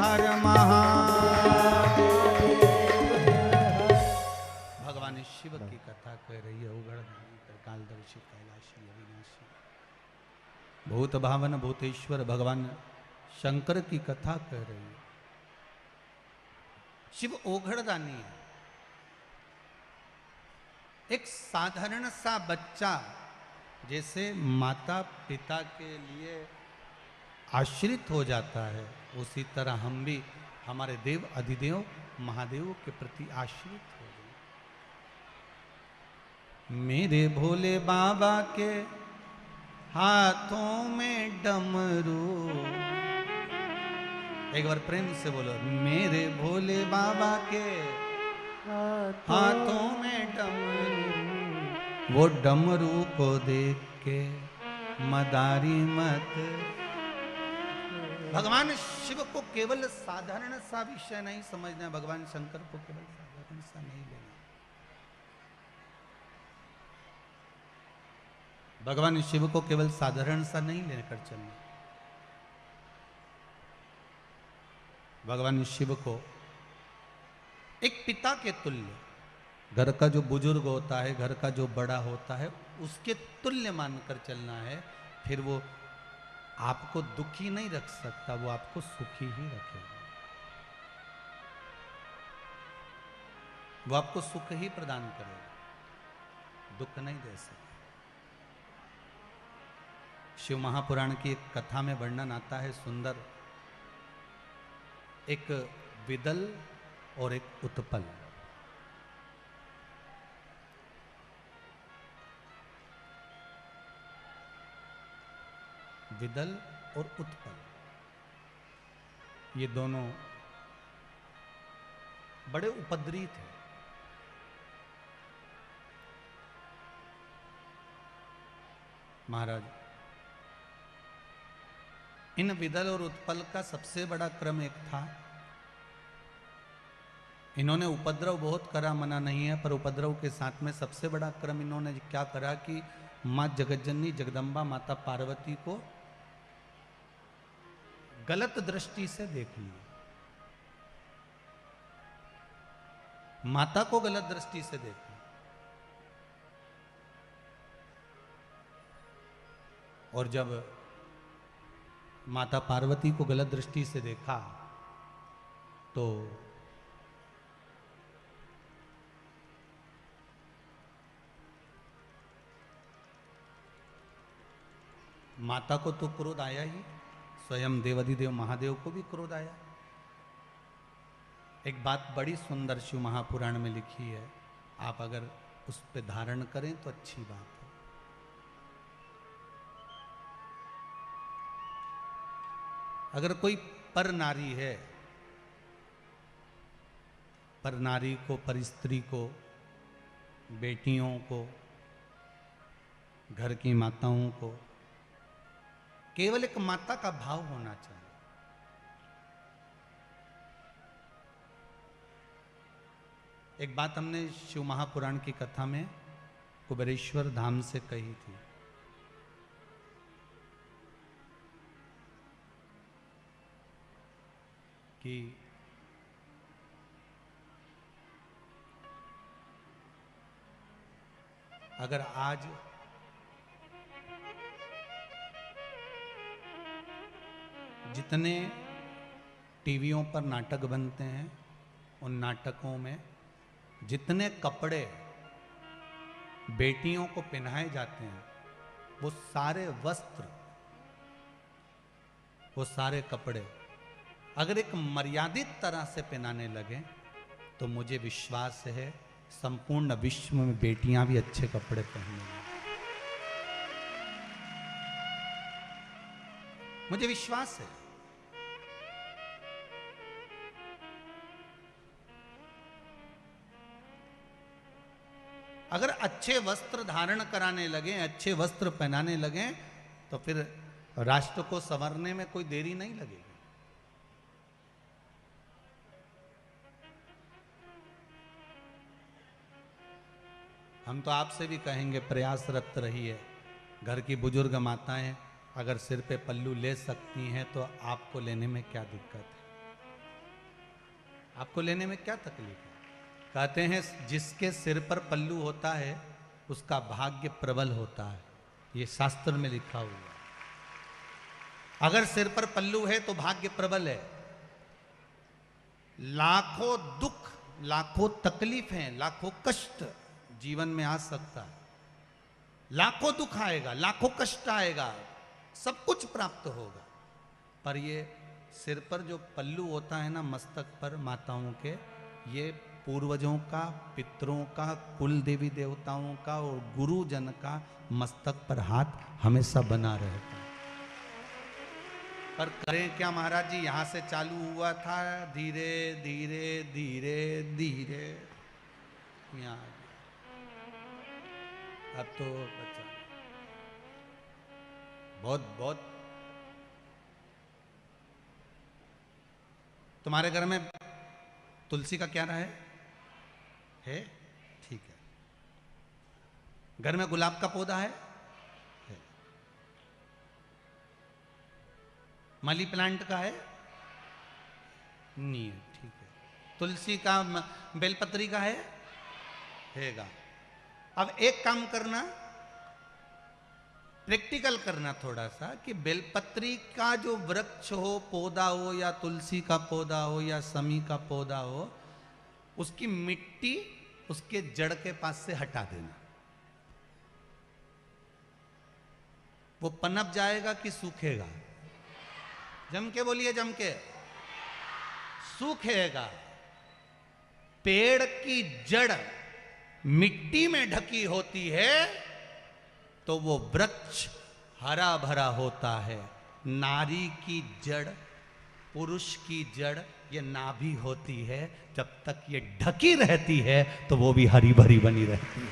हर महादेव। भगवान शिव की कथा कह रही है। उगड़धानी त्रिकालदर्शी कैलाशी अविनाशी भूत भावन भूतेश्वर भगवान शंकर की कथा कह रही है। शिव ओघड़दानी है। एक साधारण सा बच्चा जैसे माता पिता के लिए आश्रित हो जाता है, उसी तरह हम भी हमारे देव अधिदेव महादेव के प्रति आश्रित हो गए। मेरे भोले बाबा के हाथों में डमरू। एक बार प्रेम से बोलो, मेरे भोले बाबा के हाथों में डमरू। वो डमरू को देख के मदारी मत। भगवान शिव को केवल साधारण सा विषय नहीं समझना, भगवान शंकर को केवल साधारण सा नहीं लेना। भगवान शिव को केवल साधारण सा नहीं लेकर चलना। भगवान शिव को एक पिता के तुल्य, घर का जो बुजुर्ग होता है, घर का जो बड़ा होता है, उसके तुल्य मानकर चलना है। फिर वो आपको दुखी नहीं रख सकता, वो आपको सुखी ही रखेगा। वो आपको सुख ही प्रदान करेगा, दुख नहीं दे सकता। शिव महापुराण की एक कथा में वर्णन आता है सुंदर, एक विदल और एक उत्पल। विदल और उत्पल, ये दोनों बड़े उपद्रवी थे। महाराज, इन विदल और उत्पल का सबसे बड़ा क्रम एक था। इन्होंने उपद्रव बहुत करा, मना नहीं है, पर उपद्रव के साथ में सबसे बड़ा क्रम इन्होंने क्या करा कि मां जगज्जननी जगदम्बा माता पार्वती को गलत दृष्टि से देख लिया। माता को गलत दृष्टि से देखा और जब माता पार्वती को गलत दृष्टि से देखा तो माता को तो क्रोध आया ही, स्वयं देवाधिदेव महादेव को भी क्रोध आया। एक बात बड़ी सुंदर शिव महापुराण में लिखी है, आप अगर उस पे धारण करें तो अच्छी बात है। अगर कोई पर नारी है, पर नारी को, पर स्त्री को, बेटियों को, घर की माताओं को केवल एक माता का भाव होना चाहिए। एक बात हमने शिव महापुराण की कथा में कुबेरेश्वर धाम से कही थी कि अगर आज जितने टीवियों पर नाटक बनते हैं, उन नाटकों में जितने कपड़े बेटियों को पहनाए जाते हैं, वो सारे वस्त्र, वो सारे कपड़े अगर एक मर्यादित तरह से पहनाने लगे तो मुझे विश्वास है संपूर्ण विश्व में बेटियां भी अच्छे कपड़े पहनेंगी। मुझे विश्वास है। अगर अच्छे वस्त्र धारण कराने लगे, अच्छे वस्त्र पहनाने लगे, तो फिर राष्ट्र को संवरने में कोई देरी नहीं लगेगी। हम तो आपसे भी कहेंगे, प्रयासरत रहिए। घर की बुजुर्ग माताएं अगर सिर पे पल्लू ले सकती हैं तो आपको लेने में क्या दिक्कत है? आपको लेने में क्या तकलीफ है? कहते हैं जिसके सिर पर पल्लू होता है उसका भाग्य प्रबल होता है, ये शास्त्र में लिखा हुआ है। अगर सिर पर पल्लू है तो भाग्य प्रबल है। लाखों दुख, लाखों तकलीफें, लाखों कष्ट जीवन में आ सकता है, लाखों दुख आएगा, लाखों कष्ट आएगा, सब कुछ प्राप्त होगा, पर ये सिर पर जो पल्लू होता है ना, मस्तक पर माताओं के, ये पूर्वजों का, पितरों का, कुल देवी देवताओं का और गुरुजन का मस्तक पर हाथ हमेशा बना रहता है। पर करें क्या महाराज जी, यहां से चालू हुआ था, धीरे धीरे धीरे धीरे यहाँ अब तो बच्चा बहुत बहुत। तुम्हारे घर में तुलसी का क्या रहा है? ठीक है। घर में गुलाब का पौधा है? मनी प्लांट का है? नहीं है, ठीक है। तुलसी का, बेलपत्री का हैगा। अब एक काम करना, प्रैक्टिकल करना थोड़ा सा, कि बेलपत्री का जो वृक्ष हो, पौधा हो, या तुलसी का पौधा हो, या समी का पौधा हो, उसकी मिट्टी उसके जड़ के पास से हटा देना। वो पनप जाएगा कि सूखेगा? जम के बोलिए, जम के। सूखेगा। पेड़ की जड़ मिट्टी में ढकी होती है तो वो वृक्ष हरा भरा होता है। नारी की जड़, पुरुष की जड़, ये नाभि होती है, जब तक ये ढकी रहती है तो वो भी हरी भरी बनी रहती है।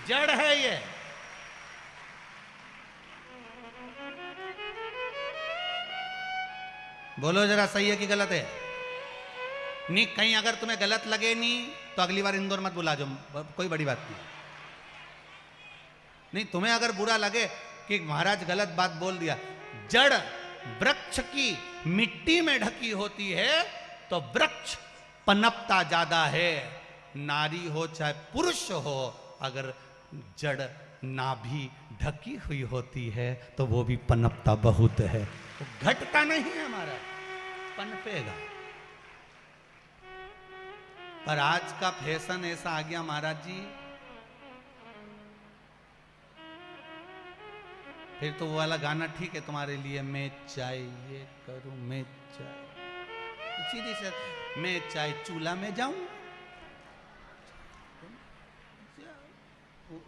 जड़ है ये। बोलो जरा, सही है कि गलत है? नहीं, कहीं अगर तुम्हें गलत लगे नहीं तो अगली बार इंदौर मत बुला जाओ, कोई बड़ी बात नहीं। नहीं, तुम्हें अगर बुरा लगे कि महाराज गलत बात बोल दिया, जड़ वृक्ष की मिट्टी में ढकी होती है तो वृक्ष पनपता ज्यादा है। नारी हो चाहे पुरुष हो, अगर जड़ नाभि ढकी हुई होती है तो वो भी पनपता बहुत है, वो घटता नहीं है हमारा, पनपेगा। पर आज का फैशन ऐसा आ गया महाराज जी, फिर तो वो वाला गाना ठीक है तुम्हारे लिए, मैं चाय ये करूं, मैं चाय, सीधी से मैं चाय चूल्हा में जाऊं,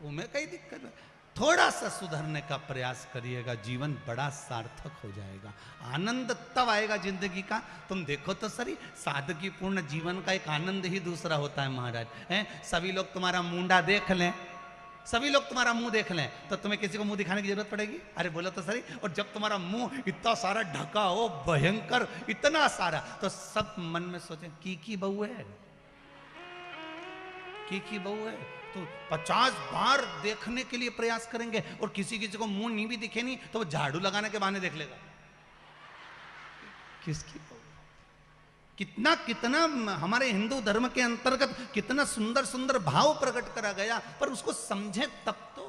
उमें कई दिक्कत है। थोड़ा सा सुधरने का प्रयास करिएगा, जीवन बड़ा सार्थक हो जाएगा। आनंद तब आएगा जिंदगी का, तुम देखो तो सही, सादगी पूर्ण जीवन का एक आनंद ही दूसरा होता है महाराज। हैं, सभी लोग तुम्हारा मुंडा देख लें, सभी लोग तुम्हारा मुंह देख लें, तो तुम्हें किसी को मुंह दिखाने की जरूरत पड़ेगी? अरे बोलो तो सही। और जब तुम्हारा मुंह इतना सारा ढका हो, भयंकर इतना सारा, तो सब मन में सोचें की बहू है, की बहू है, तो 50 बार देखने के लिए प्रयास करेंगे। और किसी किसी को मुंह नहीं भी दिखे नहीं तो वो झाड़ू लगाने के बहाने देख लेगा किसकी बहू। कितना कितना हमारे हिंदू धर्म के अंतर्गत कितना सुंदर सुंदर भाव प्रकट करा गया, पर उसको समझे तब तो।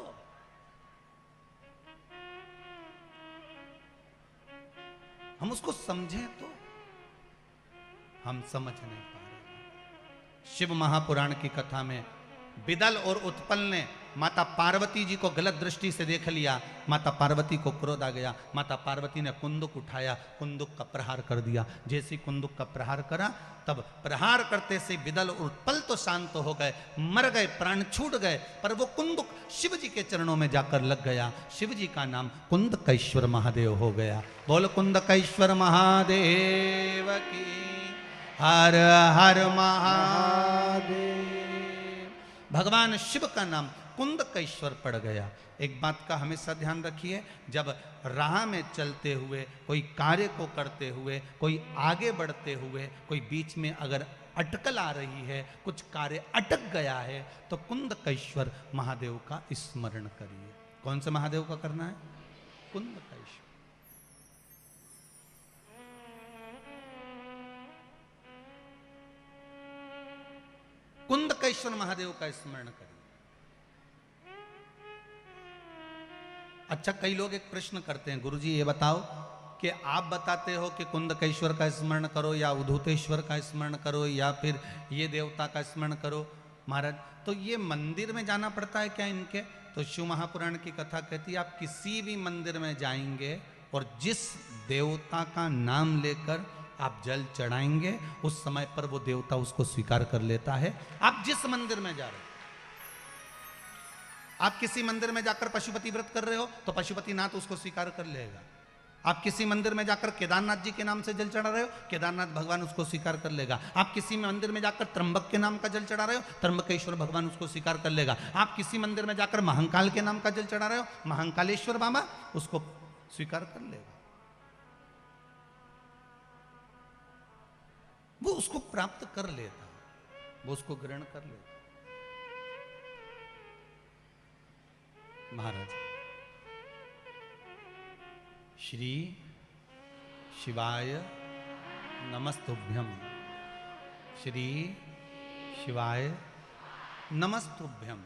हम उसको समझें तो, हम समझ नहीं पा रहे। शिव महापुराण की कथा में बिदल और उत्पल ने माता पार्वती जी को गलत दृष्टि से देख लिया। माता पार्वती को क्रोध आ गया। माता पार्वती ने कुंदुक उठाया, कुंदुक का प्रहार कर दिया। जैसे कुंदुक का प्रहार करा, तब प्रहार करते से बिदल और उत्पल तो शांत हो गए, मर गए, प्राण छूट गए, पर वो कुंदुक शिव जी के चरणों में जाकर लग गया। शिव जी का नाम कुंदकेश्वर महादेव हो गया। बोल कुंदकेश्वर महादेव की, हर हर महादेव। भगवान शिव का नाम कुंदकेश्वर पड़ गया। एक बात का हमेशा ध्यान रखिए, जब राह में चलते हुए, कोई कार्य को करते हुए, कोई आगे बढ़ते हुए, कोई बीच में अगर अटकल आ रही है, कुछ कार्य अटक गया है, तो कुंदकेश्वर महादेव का स्मरण करिए। कौन से महादेव का करना है? कुंदकेश्वर। कुंदकेश्वर महादेव का स्मरण करिए। अच्छा, कई लोग एक प्रश्न करते हैं, गुरुजी ये बताओ कि आप बताते हो कि कुंदकेश्वर का स्मरण करो, या उद्धूतेश्वर का स्मरण करो, या फिर ये देवता का स्मरण करो। महाराज, तो ये मंदिर में जाना पड़ता है क्या इनके? तो शिव महापुराण की कथा कहती है, आप किसी भी मंदिर में जाएंगे और जिस देवता का नाम लेकर आप जल चढ़ाएंगे, उस समय पर वो देवता उसको स्वीकार कर लेता है। आप जिस मंदिर में जा रहे हो, आप किसी मंदिर में जाकर पशुपति व्रत कर रहे हो तो पशुपति नाथ उसको स्वीकार कर लेगा। आप किसी मंदिर में जाकर केदारनाथ जी के नाम से जल चढ़ा रहे हो, केदारनाथ भगवान उसको स्वीकार कर लेगा। आप किसी मंदिर में जाकर त्र्यंबक के नाम का जल चढ़ा रहे हो, त्र्यंबकेश्वर भगवान उसको स्वीकार कर लेगा। आप किसी मंदिर में जाकर महाकाल के नाम का जल चढ़ा रहे हो, महाकालेश्वर बाबा उसको स्वीकार कर लेगा। वो उसको प्राप्त कर लेता, वो उसको ग्रहण कर लेता। महाराज श्री शिवाय नमस्तुभ्यम, श्री शिवाय नमस्तुभ्यम।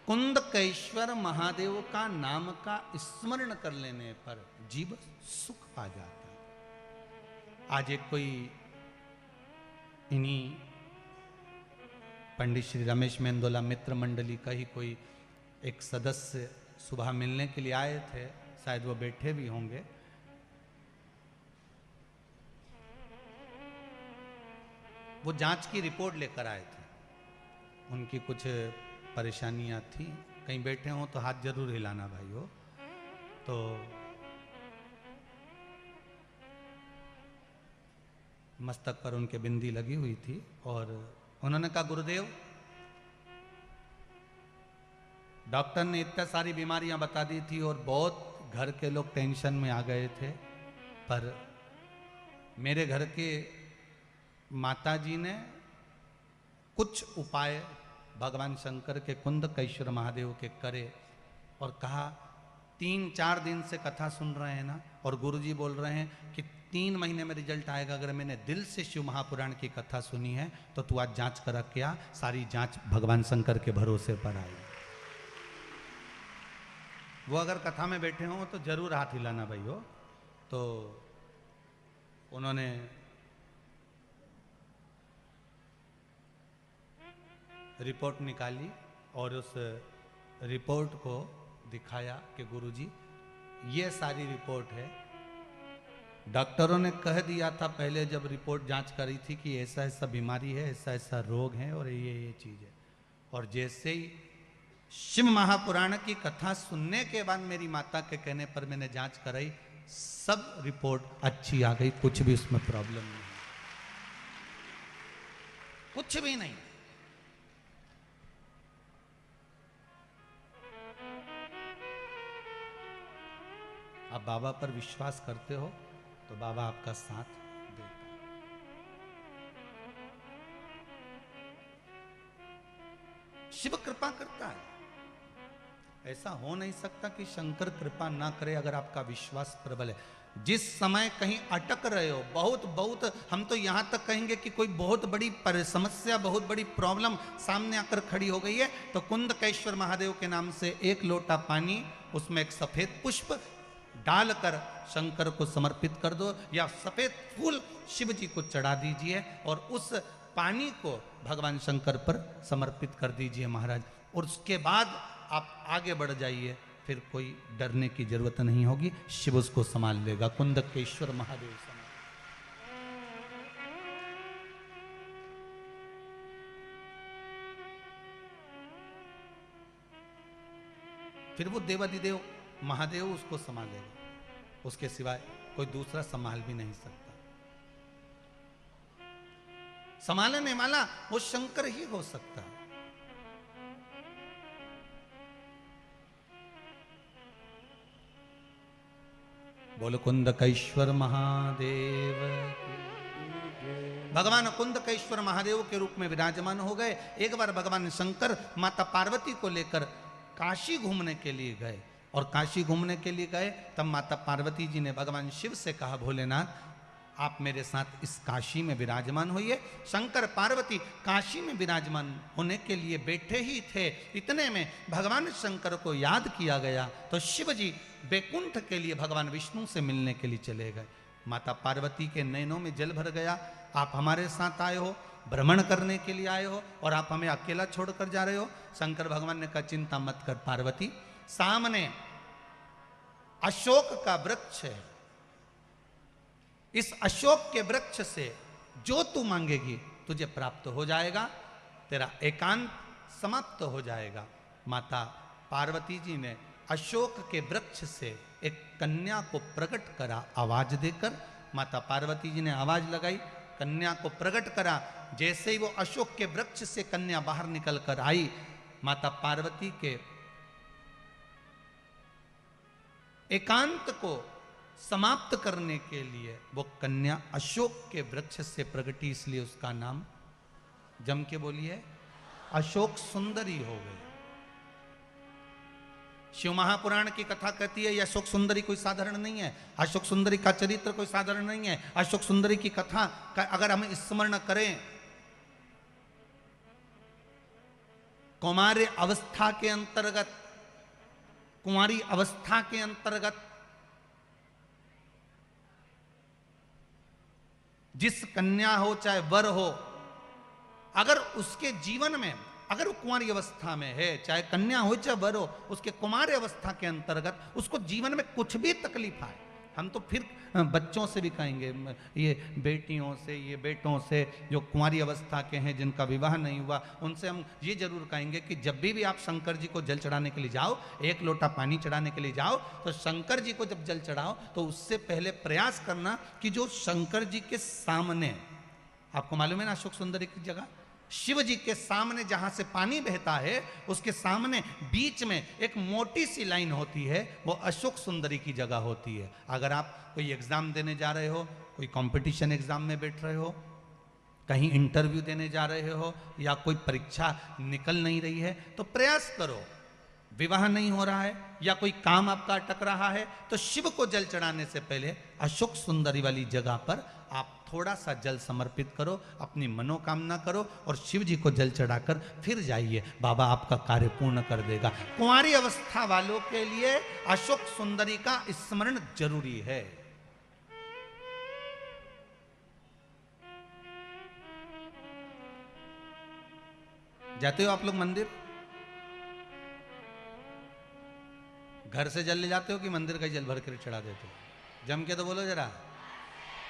कुंदकेश्वर महादेव का नाम का स्मरण कर लेने पर जीव सुख पा जाता है। आज एक कोई इन्हीं पंडित श्री रमेश मेंदोला मित्र मंडली का ही कोई एक सदस्य सुबह मिलने के लिए आए थे, शायद वो बैठे भी होंगे। वो जांच की रिपोर्ट लेकर आए थे, उनकी कुछ परेशानियां थी। कहीं बैठे हों तो हाथ जरूर हिलाना भाई हो। तो मस्तक पर उनके बिंदी लगी हुई थी और उन्होंने कहा गुरुदेव, डॉक्टर ने इतनी सारी बीमारियां बता दी थी और बहुत घर के लोग टेंशन में आ गए थे, पर मेरे घर के माताजी ने कुछ उपाय भगवान शंकर के कुंदकेश्वर महादेव के करे और कहा 3-4 दिन से कथा सुन रहे हैं ना, और गुरुजी बोल रहे हैं कि 3 महीने में रिजल्ट आएगा। अगर मैंने दिल से शिव महापुराण की कथा सुनी है तो तू आज जांच करा के आ। सारी जांच भगवान शंकर के भरोसे पर आई। वो अगर कथा में बैठे हों तो जरूर हाथ हिलाना भाई हो। तो उन्होंने रिपोर्ट निकाली और उस रिपोर्ट को दिखाया कि गुरुजी ये सारी रिपोर्ट है। डॉक्टरों ने कह दिया था पहले जब रिपोर्ट जांच करी थी कि ऐसा ऐसा बीमारी है, ऐसा ऐसा रोग है और ये चीज है। और जैसे ही शिव महापुराण की कथा सुनने के बाद मेरी माता के कहने पर मैंने जांच कराई, सब रिपोर्ट अच्छी आ गई, कुछ भी उसमें प्रॉब्लम नहीं, कुछ भी नहीं। आप बाबा पर विश्वास करते हो तो बाबा आपका साथ देता है। शिव कृपा करता है। ऐसा हो नहीं सकता कि शंकर कृपा ना करे अगर आपका विश्वास प्रबल है। जिस समय कहीं अटक रहे हो, बहुत हम तो यहां तक कहेंगे कि कोई बहुत बड़ी समस्या, बहुत बड़ी प्रॉब्लम सामने आकर खड़ी हो गई है, तो कुंदकेश्वर महादेव के नाम से एक लोटा पानी, उसमें एक सफेद पुष्प डालकर शंकर को समर्पित कर दो, या सफेद फूल शिव जी को चढ़ा दीजिए और उस पानी को भगवान शंकर पर समर्पित कर दीजिए महाराज। और उसके बाद आप आगे बढ़ जाइए, फिर कोई डरने की जरूरत नहीं होगी, शिव उसको संभाल लेगा। कुंदकेश्वर महादेव संभाल। फिर वो देवादिदेव महादेव उसको संभालेगा, उसके सिवाय कोई दूसरा संभाल भी नहीं सकता। संभालने वाला वो शंकर ही हो सकता है। बोलो कुंदकेश्वर महादेव। भगवान कुंदकेश्वर महादेव के रूप में विराजमान हो गए। एक बार भगवान शंकर माता पार्वती को लेकर काशी घूमने के लिए गए, और काशी घूमने के लिए गए तब माता पार्वती जी ने भगवान शिव से कहा, भोलेनाथ आप मेरे साथ इस काशी में विराजमान होइए। शंकर पार्वती काशी में विराजमान होने के लिए बैठे ही थे, इतने में भगवान शंकर को याद किया गया तो शिव जी बैकुंठ के लिए भगवान विष्णु से मिलने के लिए चले गए। माता पार्वती के नैनों में जल भर गया, आप हमारे साथ आए हो, भ्रमण करने के लिए आए हो और आप हमें अकेला छोड़कर जा रहे हो। शंकर भगवान ने कहा, चिंता मत कर पार्वती, सामने अशोक का वृक्ष है, इस अशोक के वृक्ष से जो तू मांगेगी तुझे प्राप्त हो जाएगा, तेरा एकांत समाप्त हो जाएगा। माता पार्वती जी ने अशोक के वृक्ष से एक कन्या को प्रकट करा आवाज देकर। माता पार्वती जी ने आवाज लगाई, कन्या को प्रकट करा। जैसे ही वो अशोक के वृक्ष से कन्या बाहर निकल कर आई, माता पार्वती के एकांत को समाप्त करने के लिए वो कन्या अशोक के वृक्ष से प्रगटी, इसलिए उसका नाम जम के बोलिए अशोक सुंदरी हो गई। शिव महापुराण की कथा कहती है, यह अशोक सुंदरी कोई साधारण नहीं है, अशोक सुंदरी का चरित्र कोई साधारण नहीं है। अशोक सुंदरी की कथा का अगर हम स्मरण करें, कुमारी अवस्था के अंतर्गत, कुंवारी अवस्था के अंतर्गत जिस कन्या हो चाहे वर हो, अगर उसके जीवन में, अगर वो कुंवारी अवस्था में है, चाहे कन्या हो चाहे वर हो, उसके कुमार अवस्था के अंतर्गत उसको जीवन में कुछ भी तकलीफ आए, हम तो फिर बच्चों से भी कहेंगे, ये बेटियों से, ये बेटों से जो कुंवारी अवस्था के हैं, जिनका विवाह नहीं हुआ, उनसे हम ये जरूर कहेंगे कि जब भी आप शंकर जी को जल चढ़ाने के लिए जाओ, एक लोटा पानी चढ़ाने के लिए जाओ, तो शंकर जी को जब जल चढ़ाओ तो उससे पहले प्रयास करना कि जो शंकर जी के सामने, आपको मालूम है ना अशोक सुंदरी की जगह, शिव जी के सामने जहां से पानी बहता है, उसके सामने बीच में एक मोटी सी लाइन होती है, वो अशोक सुंदरी की जगह होती है। अगर आप कोई एग्जाम देने जा रहे हो, कोई कंपटीशन एग्जाम में बैठ रहे हो, कहीं इंटरव्यू देने जा रहे हो, या कोई परीक्षा निकल नहीं रही है, तो प्रयास करो, विवाह नहीं हो रहा है या कोई काम आपका अटक रहा है, तो शिव को जल चढ़ाने से पहले अशोक सुंदरी वाली जगह पर आप थोड़ा सा जल समर्पित करो, अपनी मनोकामना करो और शिव जी को जल चढ़ाकर फिर जाइए, बाबा आपका कार्य पूर्ण कर देगा। कुंवारी अवस्था वालों के लिए अशोक सुंदरी का स्मरण जरूरी है। जाते हो आप लोग मंदिर? घर से जल ले जाते हो कि मंदिर का जल भर कर चढ़ा देते हो? जम के तो बोलो जरा,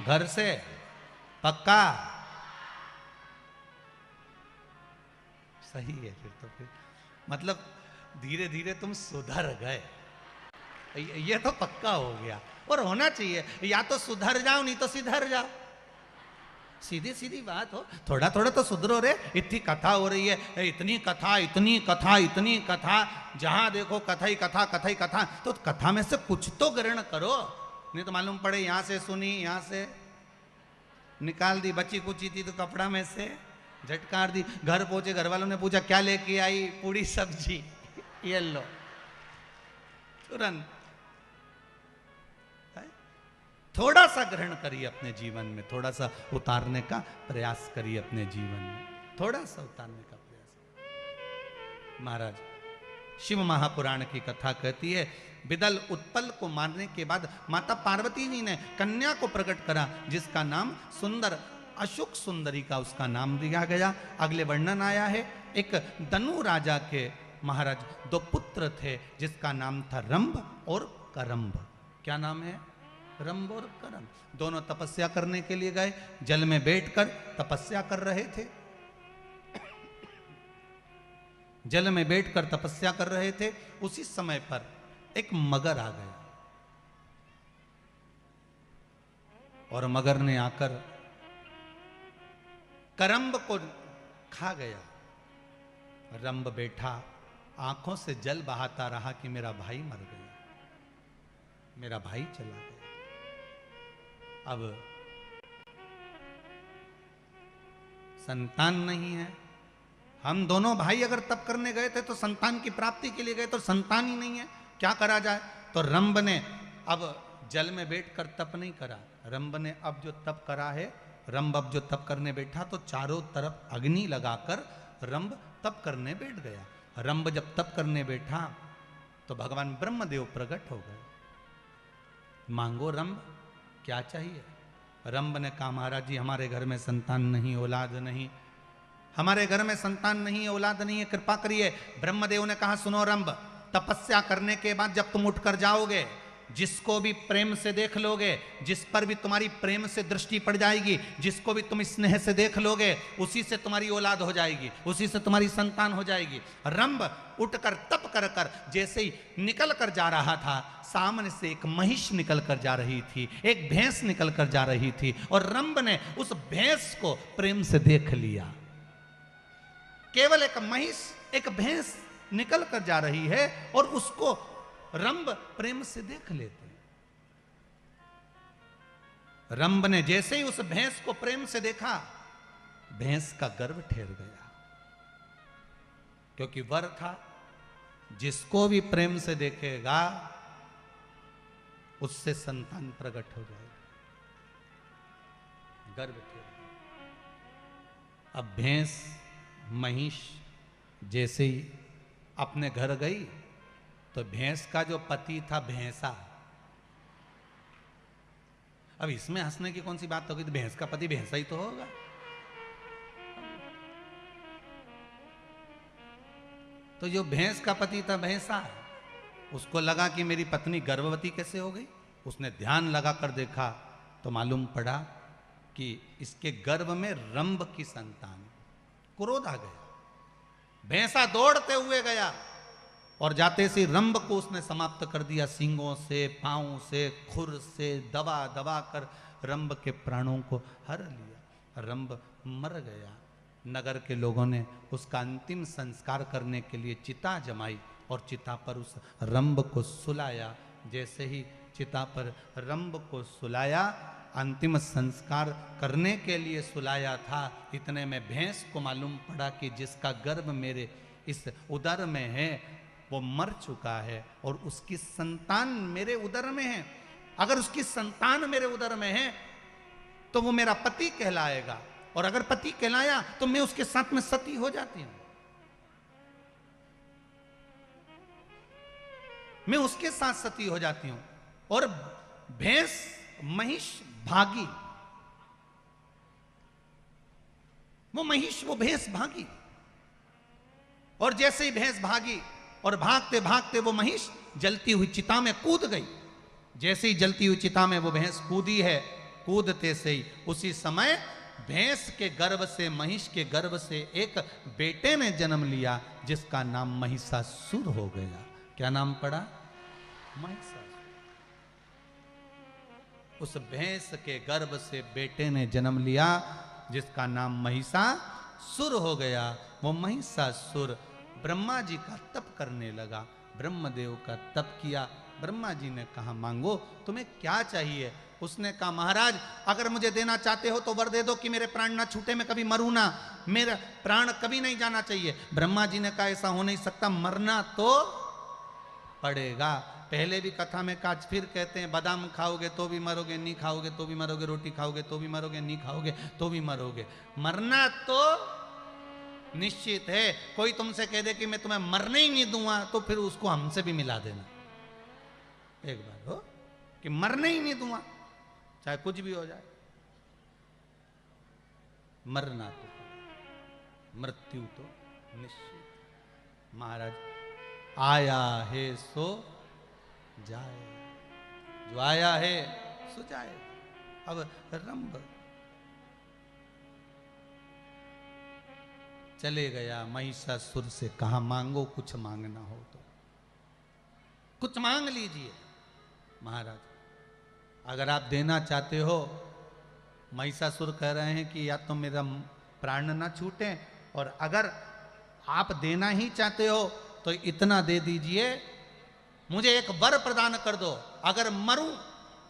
घर से पक्का? सही है, फिर मतलब धीरे धीरे तुम सुधर गए, ये तो पक्का हो गया। और होना चाहिए, या तो सुधर जाओ नहीं तो सिधर जाओ, सीधी सीधी बात हो, थोड़ा थोड़ा तो सुधरो रे। इतनी कथा हो रही है, इतनी कथा, इतनी कथा, इतनी कथा, जहां देखो कथा ही कथा, कथा ही कथा, तो कथा में से कुछ तो ग्रहण करो, नहीं तो मालूम पड़े यहां से सुनी, यहां से निकाल दी, बची कुची थी तो कपड़ा में से झटकार दी, घर पहुंचे घर वालों ने पूछा क्या लेके आई, पूरी सब्जी, ये लो तुरंत। थोड़ा सा ग्रहण करिए अपने जीवन में, थोड़ा सा उतारने का प्रयास करिए अपने जीवन में, थोड़ा सा उतारने का प्रयास। महाराज शिव महापुराण की कथा कहती है, विदल उत्पल को मारने के बाद माता पार्वती जी ने कन्या को प्रकट करा, जिसका नाम सुंदर, अशोक सुंदरी का उसका नाम दिया गया। अगले वर्णन आया है, एक दनु राजा के महाराज दो पुत्र थे, जिसका नाम था रंभ और करंभ। क्या नाम है? रंभ और करंभ। दोनों तपस्या करने के लिए गए, जल में बैठकर तपस्या कर रहे थे, जल में बैठकर तपस्या कर रहे थे। उसी समय पर एक मगर आ गया और मगर ने आकर करंभ को खा गया। रंभ बैठा आंखों से जल बहाता रहा कि मेरा भाई मर गया, मेरा भाई चला गया। अब संतान नहीं है, हम दोनों भाई अगर तप करने गए थे तो संतान की प्राप्ति के लिए गए, तो संतान ही नहीं है, क्या करा जाए? तो रंभ ने अब जल में बैठकर तप नहीं करा, रंभ ने अब जो तप करा है, रंभ अब जो तप करने बैठा तो चारों तरफ अग्नि लगाकर रंभ तप करने बैठ गया। रंभ जब तप करने बैठा तो भगवान ब्रह्मदेव प्रकट हो गए। मांगो रंभ, क्या चाहिए? रंभ ने कहा महाराज जी हमारे घर में संतान नहीं, औलाद नहीं, हमारे घर में संतान नहीं, औलाद नहीं है, कृपा करिए। ब्रह्मदेव ने कहा सुनो रंभ, तपस्या करने के बाद जब तुम उठकर जाओगे जिसको भी प्रेम से देख लोगे, जिस पर भी तुम्हारी प्रेम से दृष्टि पड़ जाएगी, जिसको भी तुम स्नेह से देख लोगे, उसी से तुम्हारी औलाद हो जाएगी, उसी से तुम्हारी संतान हो जाएगी। रंभ उठकर तप कर कर जैसे ही निकल कर जा रहा था, सामने से एक महिष निकल कर जा रही थी, एक भैंस निकल कर जा रही थी, और रंभ ने उस भैंस को प्रेम से देख लिया। केवल एक महिष, एक भैंस निकल कर जा रही है और उसको रंभ प्रेम से देख लेते हैं। रंभ ने जैसे ही उस भैंस को प्रेम से देखा, भैंस का गर्भ ठहर गया, क्योंकि वर था, जिसको भी प्रेम से देखेगा उससे संतान प्रकट हो जाएगी। गर्भ ठहर गया। अब भैंस महिष जैसे ही अपने घर गई तो भैंस का जो पति था भैंसा, अब इसमें हंसने की कौन सी बात होगी, तो भैंस का पति भैंसा ही तो होगा। तो जो भैंस का पति था भैंसा, उसको लगा कि मेरी पत्नी गर्भवती कैसे हो गई। उसने ध्यान लगा कर देखा तो मालूम पड़ा कि इसके गर्भ में रंभ की संतान। क्रोध आ गया, भैंसा दौड़ते हुए गया और जाते से रंभ को उसने समाप्त कर दिया। सींगों से, पांवों से, खुर से दबा दबा कर रंभ के प्राणों को हर लिया। रंभ मर गया। नगर के लोगों ने उसका अंतिम संस्कार करने के लिए चिता जमाई और चिता पर उस रंभ को सुलाया। जैसे ही चिता पर रंभ को सुलाया, अंतिम संस्कार करने के लिए सुलाया था, इतने में भैंस को मालूम पड़ा कि जिसका गर्भ मेरे इस उदर में है वो मर चुका है और उसकी संतान मेरे उदर में है। अगर उसकी संतान मेरे उदर में है तो वो मेरा पति कहलाएगा, और अगर पति कहलाया तो मैं उसके साथ में सती हो जाती हूं, मैं उसके साथ सती हो जाती हूं। और भैंस महिष भागी, वो महिष, वो भैंस भागी, और जैसे ही भैंस भागी और भागते भागते वो महिष जलती हुई चिता में कूद गई। जैसे ही जलती हुई चिता में वो भैंस कूदी है, कूदते से ही उसी समय भैंस के गर्भ से, महिष के गर्भ से एक बेटे ने जन्म लिया, जिसका नाम महिषासुर हो गया। क्या नाम पड़ा? महिषासुर। उस भैंस के गर्भ से बेटे ने जन्म लिया, जिसका नाम महिषासुर हो गया। वो महिषासुर ब्रह्मा जी का तप करने लगा, ब्रह्मदेव का तप किया। ब्रह्मा जी ने कहा, मांगो, तुम्हें क्या चाहिए? उसने कहा, महाराज अगर मुझे देना चाहते हो तो वर दे दो कि मेरे प्राण ना छूटे, मैं कभी मरूं ना, मेरा प्राण कभी नहीं जाना चाहिए। ब्रह्मा जी ने कहा, ऐसा हो नहीं सकता, मरना तो पड़ेगा। पहले भी कथा में कहा, फिर कहते हैं, बादाम खाओगे तो भी मरोगे, नहीं खाओगे तो भी मरोगे, रोटी खाओगे तो भी मरोगे, नहीं खाओगे तो भी मरोगे। मरना तो निश्चित है। कोई तुमसे कह दे कि मैं तुम्हें मरने ही नहीं दूंगा, तो फिर उसको हमसे भी मिला देना। एक बार हो कि मरने ही नहीं दूंगा, चाहे कुछ भी हो जाए, मरना तो, मृत्यु तो निश्चित। महाराज, आया है सो जाए, जो आया है सो जाए। अब रंभ चले गया, महिषासुर से कहा, मांगो, कुछ मांगना हो तो कुछ मांग लीजिए। महाराज अगर आप देना चाहते हो, महिषासुर कह रहे हैं कि या तो मेरा प्राण ना छूटे, और अगर आप देना ही चाहते हो तो इतना दे दीजिए, मुझे एक वर प्रदान कर दो, अगर मरूं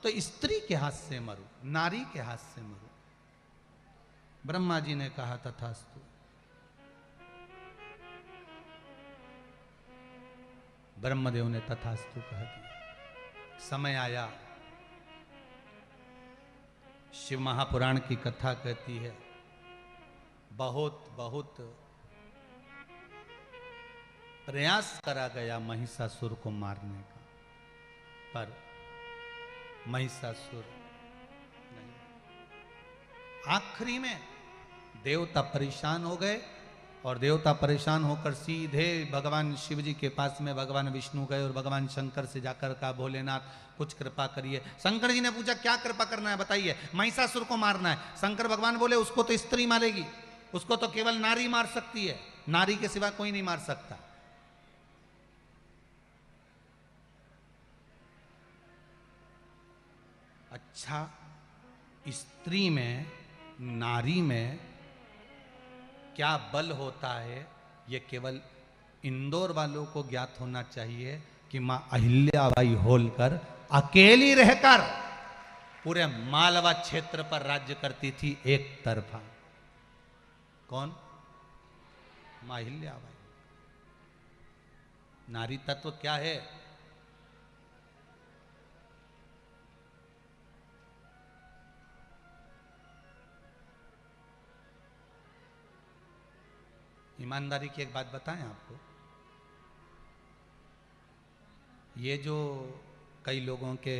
तो स्त्री के हाथ से मरूं, नारी के हाथ से मरूं। ब्रह्मा जी ने कहा, तथास्तु। ब्रह्मदेव ने तथास्तु कह दिया। समय आया, शिव महापुराण की कथा कहती है, बहुत बहुत प्रयास करा गया महिषासुर को मारने का, पर महिषासुर नहीं। आखिरी में देवता परेशान हो गए और देवता परेशान होकर सीधे भगवान शिव जी के पास में भगवान विष्णु गए और भगवान शंकर से जाकर कहा भोलेनाथ कुछ कृपा करिए। शंकर जी ने पूछा क्या कृपा करना है बताइए। महिषासुर को मारना है। शंकर भगवान बोले उसको तो स्त्री मारेगी, उसको तो केवल नारी मार सकती है, नारी के सिवा कोई नहीं मार सकता। अच्छा, स्त्री में नारी में क्या बल होता है ये केवल इंदौर वालों को ज्ञात होना चाहिए कि मां अहिल्याबाई होलकर अकेली रहकर पूरे मालवा क्षेत्र पर राज्य करती थी एक तरफा। कौन? मां अहिल्याबाई। नारी तत्व क्या है? ईमानदारी की एक बात बताएं आपको, ये जो कई लोगों के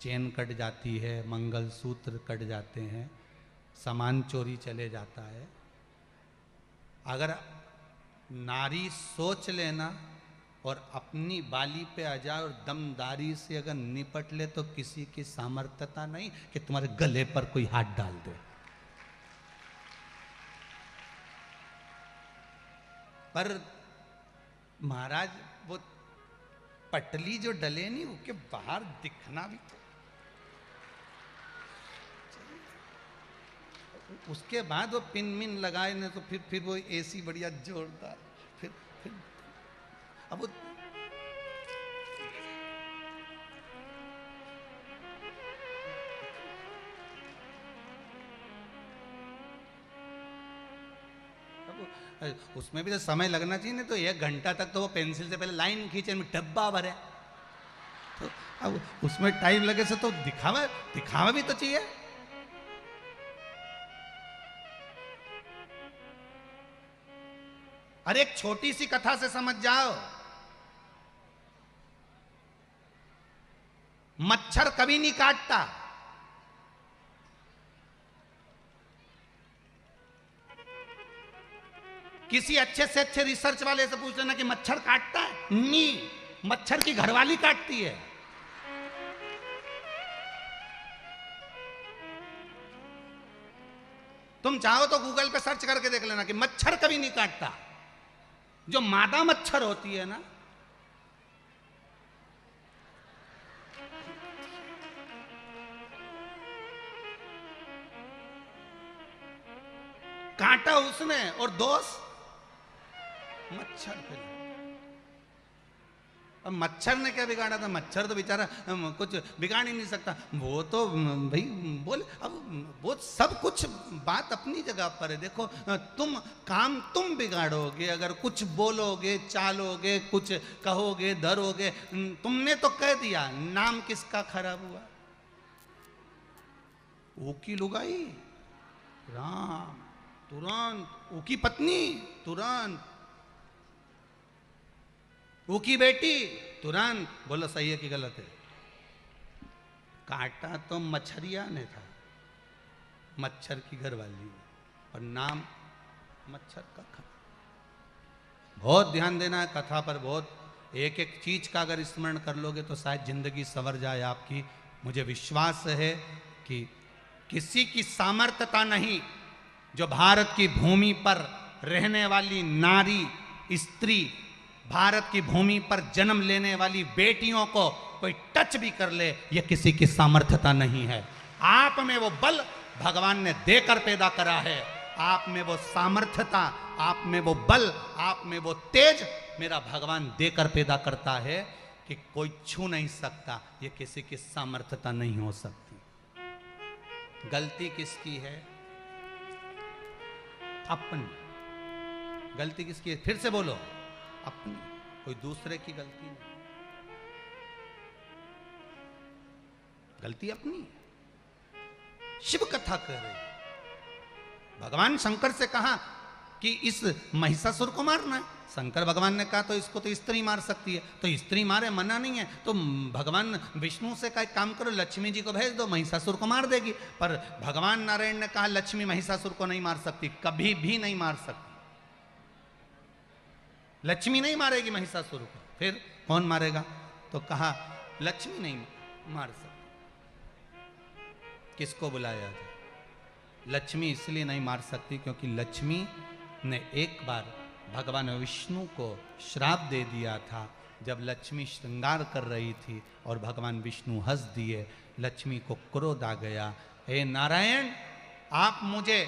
चेन कट जाती है, मंगलसूत्र कट जाते हैं, सामान चोरी चले जाता है, अगर नारी सोच लेना और अपनी बाली पे आ जाए और दमदारी से अगर निपट ले तो किसी की सामर्थ्यता नहीं कि तुम्हारे गले पर कोई हाथ डाल दे। पर महाराज वो पटली जो डले नहीं उसके बाहर दिखना भी तो, उसके बाद वो पिन मिन लगाए ना तो फिर वो एसी बढ़िया जोरदार, फिर अब वो उसमें भी तो समय लगना चाहिए ना। तो 1 घंटा तक तो वो पेंसिल से पहले लाइन खींचे में डब्बा भरे, तो अब उसमें टाइम लगे से तो दिखावा भी तो चाहिए। अरे एक छोटी सी कथा से समझ जाओ, मच्छर कभी नहीं काटता। किसी अच्छे से अच्छे रिसर्च वाले से पूछ लेना कि मच्छर काटता है? नहीं, मच्छर की घरवाली काटती है। तुम चाहो तो गूगल पे सर्च करके देख लेना कि मच्छर कभी नहीं काटता। जो मादा मच्छर होती है ना, काटा उसने और दोष मच्छर पे। अब मच्छर ने क्या बिगाड़ा था? मच्छर तो बेचारा कुछ बिगाड़ ही नहीं सकता। वो तो भाई बोले, अब वो सब कुछ बात अपनी जगह पर है। देखो तुम बिगाड़ोगे अगर कुछ बोलोगे, चालोगे, कुछ कहोगे, धरोगे। तुमने तो कह दिया, नाम किसका खराब हुआ? वो की लुगाई राम, तुरंत वो की पत्नी, तुरंत वो की बेटी, तुरंत बोलो सही है कि गलत है। काटा तो मच्छरिया ने था, मच्छर की घरवाली, और नाम मच्छर का खा। बहुत ध्यान देना है कथा पर, बहुत एक एक चीज का अगर स्मरण कर लोगे तो शायद जिंदगी संवर जाए आपकी। मुझे विश्वास है कि किसी की सामर्थ्यता नहीं जो भारत की भूमि पर रहने वाली नारी, स्त्री, भारत की भूमि पर जन्म लेने वाली बेटियों को कोई टच भी कर ले, यह किसी की सामर्थ्यता नहीं है। आप में वो बल भगवान ने देकर पैदा करा है, आप में वो सामर्थ्यता, आप में वो बल, आप में वो तेज मेरा भगवान देकर पैदा करता है कि कोई छू नहीं सकता। यह किसी की सामर्थ्यता नहीं हो सकती। गलती किसकी है? अपनी। गलती किसकी है? फिर से बोलो, अपनी, कोई दूसरे की गलती नहीं। गलती अपनी। शिव कथा कह रहे, भगवान शंकर से कहा कि इस महिषासुर को मारना है। शंकर भगवान ने कहा तो इसको तो स्त्री मार सकती है, तो स्त्री मारे मना नहीं है। तो भगवान विष्णु से कहा काम करो, लक्ष्मी जी को भेज दो, महिषासुर को मार देगी। पर भगवान नारायण ने कहा लक्ष्मी महिषासुर को नहीं मार सकती, कभी भी नहीं मार सकती। लक्ष्मी नहीं मारेगी महिषासुर को, फिर कौन मारेगा? तो कहा लक्ष्मी नहीं मार सकती। किसको बुलाया जाए? लक्ष्मी इसलिए नहीं मार सकती क्योंकि लक्ष्मी ने एक बार भगवान विष्णु को श्राप दे दिया था। जब लक्ष्मी श्रृंगार कर रही थी और भगवान विष्णु हंस दिए, लक्ष्मी को क्रोध आ गया, हे नारायण, आप मुझे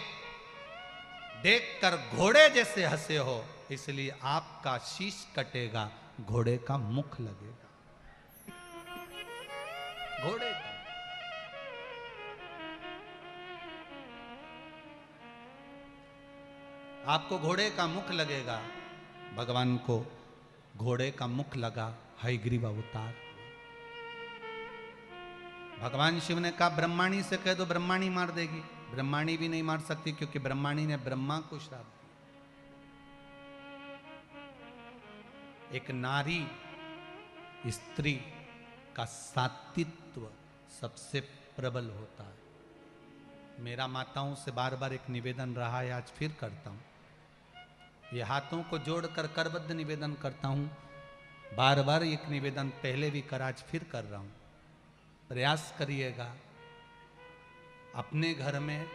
देखकर घोड़े जैसे हंसे हो, इसलिए आपका शीश कटेगा, घोड़े का मुख लगेगा। घोड़े का आपको घोड़े का मुख लगेगा। भगवान को घोड़े का मुख लगा, हयग्रीव अवतार। भगवान शिव ने कहा ब्रह्माणी से कह दो, ब्रह्माणी मार देगी। ब्रह्माणी भी नहीं मार सकती क्योंकि ब्रह्माणी ने ब्रह्मा को श्राप दिया। एक नारी स्त्री का सात्वित्व सबसे प्रबल होता है। मेरा माताओं से बार बार एक निवेदन रहा है, आज फिर करता हूं। ये हाथों को जोड़कर करबद्ध निवेदन करता हूं। बार बार एक निवेदन पहले भी कर, आज फिर कर रहा हूं। प्रयास करिएगा, अपने घर में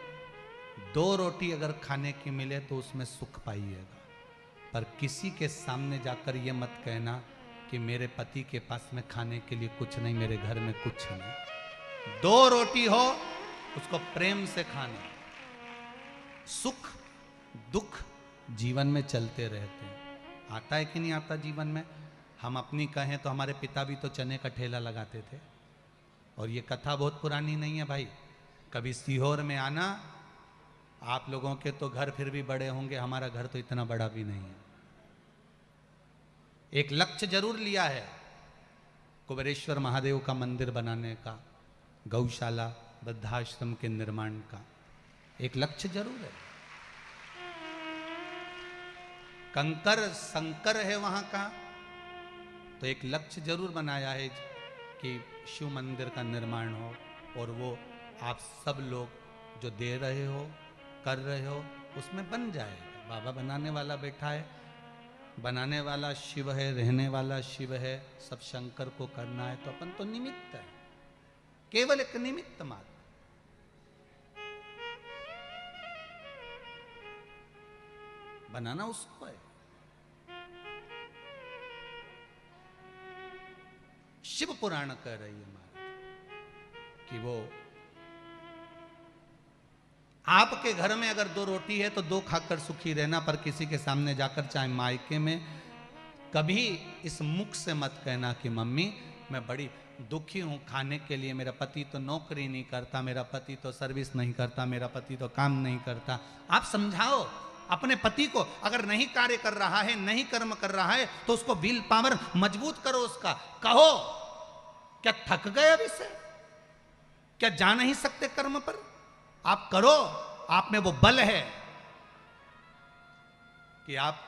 2 रोटी अगर खाने की मिले तो उसमें सुख पाइएगा, पर किसी के सामने जाकर ये मत कहना कि मेरे पति के पास में खाने के लिए कुछ नहीं, मेरे घर में कुछ नहीं। 2 रोटी हो, उसको प्रेम से खाना। सुख दुख जीवन में चलते रहते हैं। आता है कि नहीं आता जीवन में? हम अपनी कहें तो हमारे पिता भी तो चने का ठेला लगाते थे, और ये कथा बहुत पुरानी नहीं है भाई। कभी सीहोर में आना, आप लोगों के तो घर फिर भी बड़े होंगे, हमारा घर तो इतना बड़ा भी नहीं है। एक लक्ष्य जरूर लिया है, कुबेरेश्वर महादेव का मंदिर बनाने का, गौशाला वृद्धाश्रम के निर्माण का एक लक्ष्य जरूर है। कंकर संकर है वहां का, तो एक लक्ष्य जरूर बनाया है कि शिव मंदिर का निर्माण हो, और वो आप सब लोग जो दे रहे हो, कर रहे हो, उसमें बन जाएगा। बाबा बनाने वाला बैठा है, बनाने वाला शिव है, रहने वाला शिव है, सब शंकर को करना है, तो अपन तो निमित्त है, केवल एक निमित्त मात्र। बनाना उसको है। शिव पुराण कह रही है महाराज कि वो आपके घर में अगर 2 रोटी है तो 2 खाकर सुखी रहना, पर किसी के सामने जाकर, चाहे मायके में, कभी इस मुख से मत कहना कि मम्मी मैं बड़ी दुखी हूं खाने के लिए, मेरा पति तो नौकरी नहीं करता, मेरा पति तो सर्विस नहीं करता, मेरा पति तो काम नहीं करता। आप समझाओ अपने पति को, अगर नहीं कार्य कर रहा है, नहीं कर्म कर रहा है, तो उसको विल पावर मजबूत करो उसका। कहो क्या थक गए अभी से? क्या जा नहीं सकते कर्म पर? आप करो, आप में वो बल है कि आप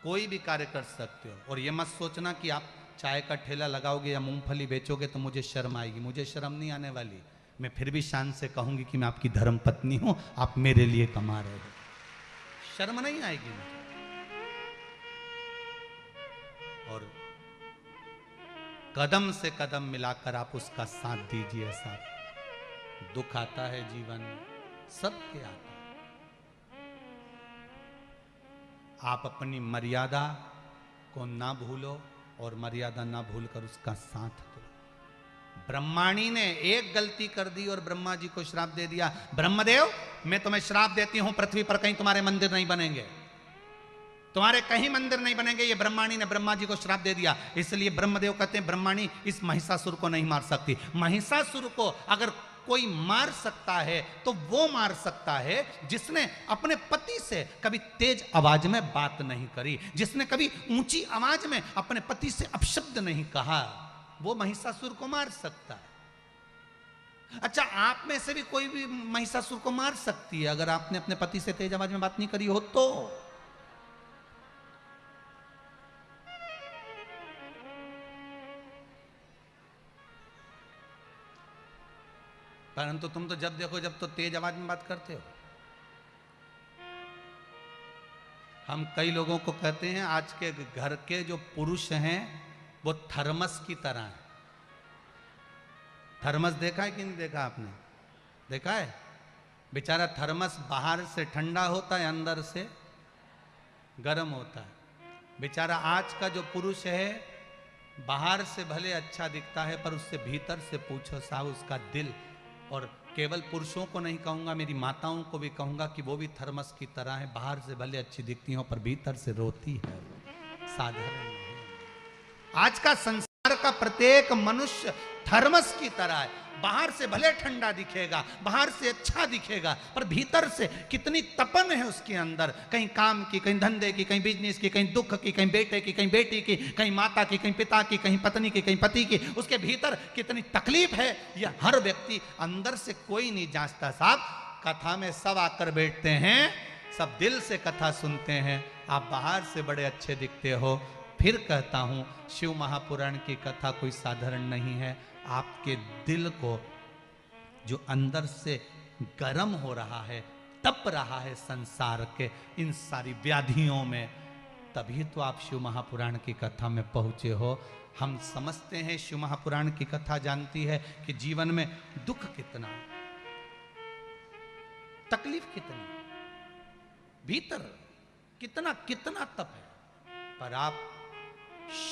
कोई भी कार्य कर सकते हो। और ये मत सोचना कि आप चाय का ठेला लगाओगे या मूंगफली बेचोगे तो मुझे शर्म आएगी। मुझे शर्म नहीं आने वाली, मैं फिर भी शान से कहूंगी कि मैं आपकी धर्म पत्नी हूं, आप मेरे लिए कमा रहे हो, शर्म नहीं आएगी मुझे। और कदम से कदम मिलाकर आप उसका साथ दीजिए। साथ दुख आता है जीवन में, सबके आता है। आप अपनी मर्यादा को ना भूलो और मर्यादा ना भूलकर उसका साथ दो। ब्रह्माणी ने एक गलती कर दी और ब्रह्मा जी को श्राप दे दिया, ब्रह्मदेव मैं तुम्हें श्राप देती हूं, पृथ्वी पर कहीं तुम्हारे मंदिर नहीं बनेंगे, तुम्हारे कहीं मंदिर नहीं बनेंगे। ये ब्रह्माणी ने ब्रह्मा जी को श्राप दे दिया। इसलिए ब्रह्मदेव कहते हैं ब्रह्माणी इस महिषासुर को नहीं मार सकती। महिषासुर को अगर कोई मार सकता है तो वो मार सकता है जिसने अपने पति से कभी तेज आवाज में बात नहीं करी, जिसने कभी ऊंची आवाज में अपने पति से अपशब्द नहीं कहा, वो महिषासुर को मार सकता है। अच्छा, आप में से भी कोई भी महिषासुर को मार सकती है अगर आपने अपने पति से तेज आवाज में बात नहीं करी हो तो। परंतु तुम तो जब देखो जब तो तेज आवाज में बात करते हो। हम कई लोगों को कहते हैं आज के घर के जो पुरुष हैं वो थर्मस की तरह हैं। थर्मस देखा है कि नहीं देखा आपने? देखा है? बेचारा थर्मस बाहर से ठंडा होता है, अंदर से गर्म होता है। बेचारा आज का जो पुरुष है बाहर से भले अच्छा दिखता है पर उससे भीतर से पूछो साहब उसका दिल, और केवल पुरुषों को नहीं कहूंगा, मेरी माताओं को भी कहूंगा कि वो भी थर्मस की तरह है, बाहर से भले अच्छी दिखती हो पर भीतर से रोती है, साधारण नहीं। आज का संसार का प्रत्येक मनुष्य थर्मस की तरह है, बाहर से भले ठंडा दिखेगा, बाहर से अच्छा दिखेगा, पर भीतर से कितनी तपन है उसके अंदर, कहीं काम की, कहीं धंधे की, कहीं बिजनेस की, कहीं दुख की, कहीं बेटे की, कहीं बेटी की, कहीं माता की, कहीं पिता की, कहीं पत्नी की, कहीं पति की, उसके भीतर कितनी तकलीफ है, यह हर व्यक्ति अंदर से कोई नहीं जांचता साहब। कथा में सब आकर बैठते हैं, सब दिल से कथा सुनते हैं, आप बाहर से बड़े अच्छे दिखते हो। फिर कहता हूं शिव महापुराण की कथा कोई साधारण नहीं है। आपके दिल को जो अंदर से गर्म हो रहा है, तप रहा है संसार के इन सारी व्याधियों में, तभी तो आप शिव महापुराण की कथा में पहुंचे हो। हम समझते हैं शिव महापुराण की कथा जानती है कि जीवन में दुख कितना, तकलीफ कितनी, भीतर कितना कितना तप है, पर आप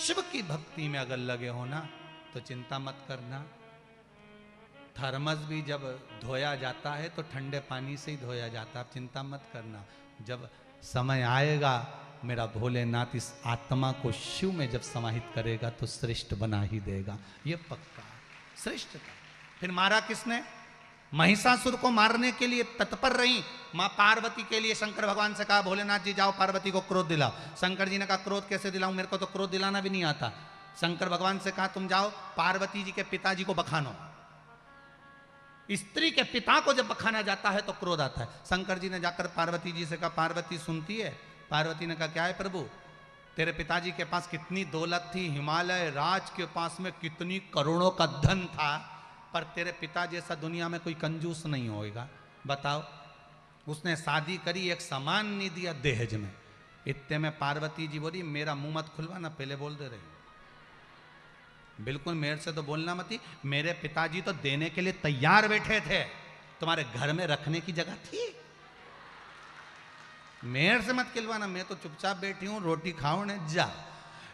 शिव की भक्ति में अगर लगे हो ना तो चिंता मत करना। थर्मस भी जब धोया जाता है तो ठंडे पानी से ही धोया जाता है, आप चिंता मत करना। जब समय आएगा मेरा भोलेनाथ इस आत्मा को शिव में जब समाहित करेगा तो श्रेष्ठ बना ही देगा, ये पक्का श्रेष्ठ था। फिर मारा किसने? महिषासुर को मारने के लिए तत्पर रही मां पार्वती के लिए शंकर भगवान से कहा भोलेनाथ जी जाओ पार्वती को क्रोध दिलाओ। शंकर जी ने कहा क्रोध कैसे दिलाऊं, मेरे को तो क्रोध दिलाना भी नहीं आता। शंकर भगवान से कहा तुम जाओ पार्वती जी के पिताजी को बखानो। स्त्री के पिता को जब बखाना जाता है तो क्रोध आता है। शंकर जी ने जाकर पार्वती जी से कहा पार्वती सुनती है? पार्वती ने कहा क्या है प्रभु, तेरे पिताजी के पास कितनी दौलत थी, हिमालय राज के पास में कितनी करोड़ों का धन था, पर तेरे पिता जैसा दुनिया में कोई कंजूस नहीं होएगा, बताओ। उसने शादी करी, एक सामान नहीं दिया दहेज में। इतने में पार्वती जी बोली मेरा मुंह मत खुलवाना, पहले बोल दे रही, बिल्कुल मेरे से तो बोलना मत ही। मेरे पिताजी तो देने के लिए तैयार बैठे थे, तुम्हारे घर में रखने की जगह थी, मेरे से मत खिलवाना, मैं तो चुपचाप बैठी हूं, रोटी खाओ ने जा।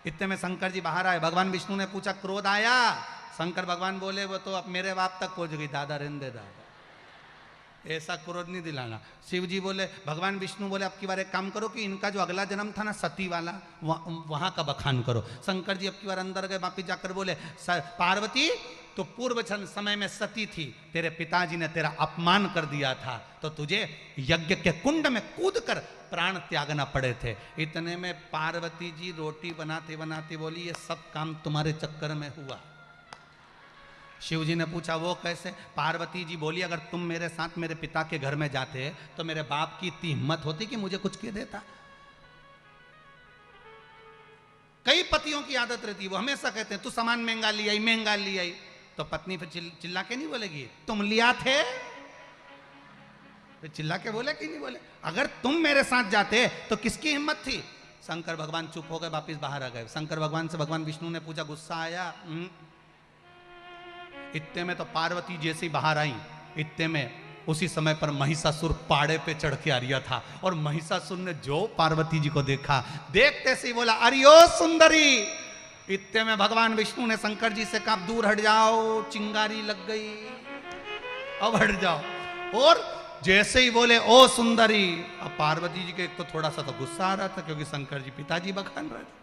इतने में शंकर जी बाहर आए, भगवान विष्णु ने पूछा क्रोध आया? शंकर भगवान बोले वो तो अब मेरे बाप तक पहुंच गई, दादा रहने दे दादा, ऐसा क्रोध नहीं दिलाना। शिव जी बोले, भगवान विष्णु बोले अब की बार एक काम करो कि इनका जो अगला जन्म था ना सती वाला, वहां का बखान करो। शंकर जी अब की बार अंदर गए, वापिस जाकर बोले पार्वती तो पूर्व समय में सती थी, तेरे पिताजी ने तेरा अपमान कर दिया था तो तुझे यज्ञ के कुंड में कूद कर प्राण त्यागना पड़े थे। इतने में पार्वती जी रोटी बनाते बनाते बोली ये सब काम तुम्हारे चक्कर में हुआ। शिव जी ने पूछा वो कैसे? पार्वती जी बोली अगर तुम मेरे साथ मेरे पिता के घर में जाते तो मेरे बाप की इतनी हिम्मत होती कि मुझे कुछ कह देता। कई पतियों की आदत रहती है, वो हमेशा कहते हैं तू सामान महंगा ले आई, महंगा ले आई, तो पत्नी फिर चिल्ला के नहीं बोलेगी तुम लिया थे, फिर चिल्ला के बोले कि नहीं बोले? अगर तुम मेरे साथ जाते तो किसकी हिम्मत थी? शंकर भगवान चुप हो गए, वापिस बाहर आ गए। शंकर भगवान से भगवान विष्णु ने पूछा गुस्सा आया? इतने में तो पार्वती जैसे ही बाहर आई, इतने में उसी समय पर महिषासुर पाड़े पे चढ़ के आ रहा था, और महिषासुर ने जो पार्वती जी को देखा, देखते से ही बोला अरियो सुंदरी। इतने में भगवान विष्णु ने शंकर जी से कहा दूर हट जाओ, चिंगारी लग गई, अब हट जाओ। और जैसे ही बोले ओ सुंदरी, अब पार्वती जी के एक तो थोड़ा सा तो गुस्सा आ रहा था क्योंकि शंकर जी पिताजी बखान रहे थे,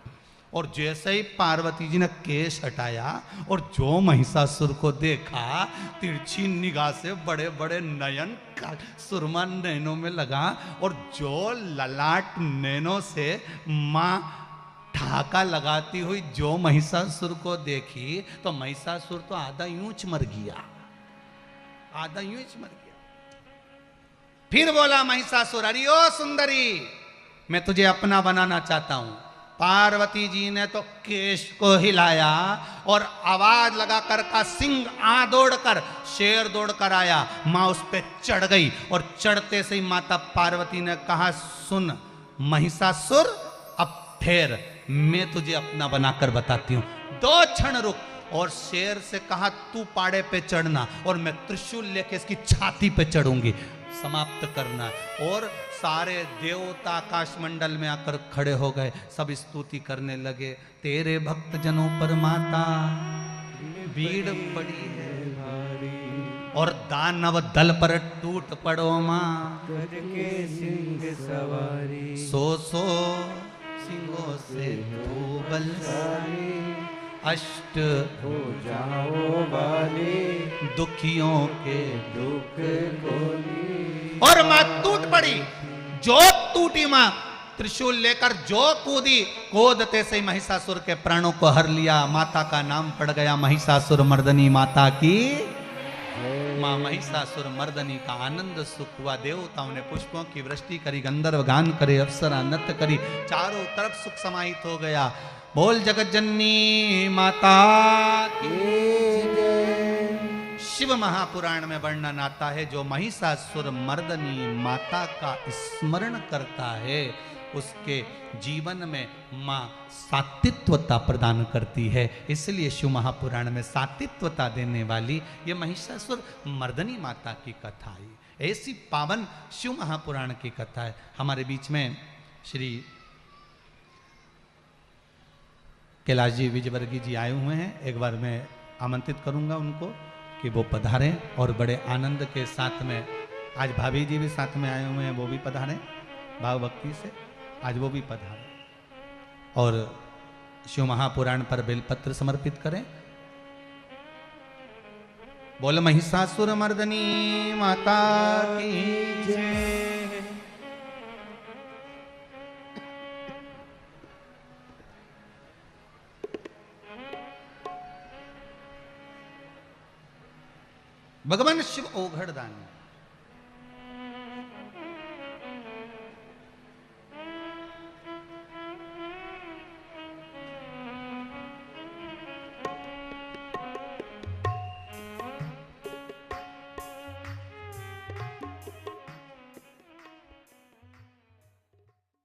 और जैसे ही पार्वती जी ने केश हटाया और जो महिषासुर को देखा, तिरछी निगाह से बड़े बड़े नयन का सुरमा नैनों में लगा, और जो ललाट नैनों से मां ठाका लगाती हुई जो महिषासुर को देखी, तो महिषासुर तो आधा यूंच मर गया, आधा यूंच मर गया। फिर बोला महिषासुर अरियो सुंदरी, मैं तुझे अपना बनाना चाहता हूं। पार्वती जी ने तो केश को हिलाया और आवाज लगाकर का सिंह आ दौड़कर, शेर दौड़कर आया, मां उस पे चढ़ गई, और चढ़ते से ही माता पार्वती ने कहा सुन महिषासुर, अब ठहर, मैं तुझे अपना बनाकर बताती हूं, 2 क्षण रुक। और शेर से कहा तू पाड़े पे चढ़ना और मैं त्रिशूल लेके इसकी छाती पे चढ़ूंगी, समाप्त करना। और सारे देवता आकाश मंडल में आकर खड़े हो गए, सब स्तुति करने लगे, तेरे भक्त जनों पर माता भीड़ पड़ी है और दानव दल पर टूट पड़ो मां, करके सिंह सवारी, सो सिंहों से तू बलशाली, अष्ट हो जाओ वाले, दुखियों के दुख खोली। और मां टूट पड़ी, जो टूटी मां, त्रिशूल लेकर जो कूदी, कूदते से महिषासुर के प्राणों को हर लिया। माता का नाम पड़ गया महिषासुर मर्दनी माता की। मां महिषासुर मर्दनी का आनंद सुख हुआ। देवताओं ने पुष्पों की वृष्टि करी, गंधर्व गान करे, अप्सरा नृत्य करी, चारों तरफ सुख समाहित हो गया। बोल जगत जननी माता की जय। शिव महापुराण में वर्णन आता है, जो महिषासुर मर्दनी माता का स्मरण करता है उसके जीवन में मां सात्वित्वता प्रदान करती है। इसलिए शिव महापुराण में सात्वित्वता देने वाली ये महिषासुर मर्दनी माता की कथा है। ऐसी पावन शिव महापुराण की कथा है। हमारे बीच में श्री कैलाश जी विजयवर्गीय जी आए हुए हैं। एक बार मैं आमंत्रित करूंगा उनको कि वो पधारें और बड़े आनंद के साथ में, आज भाभी जी भी साथ में आए हुए हैं, वो भी पधारें भाव भक्ति से, आज वो भी पधारें और शिव महापुराण पर बेलपत्र समर्पित करें। बोल महिषासुर मर्दनी माता की जय। भगवान शिव ओघड़दानी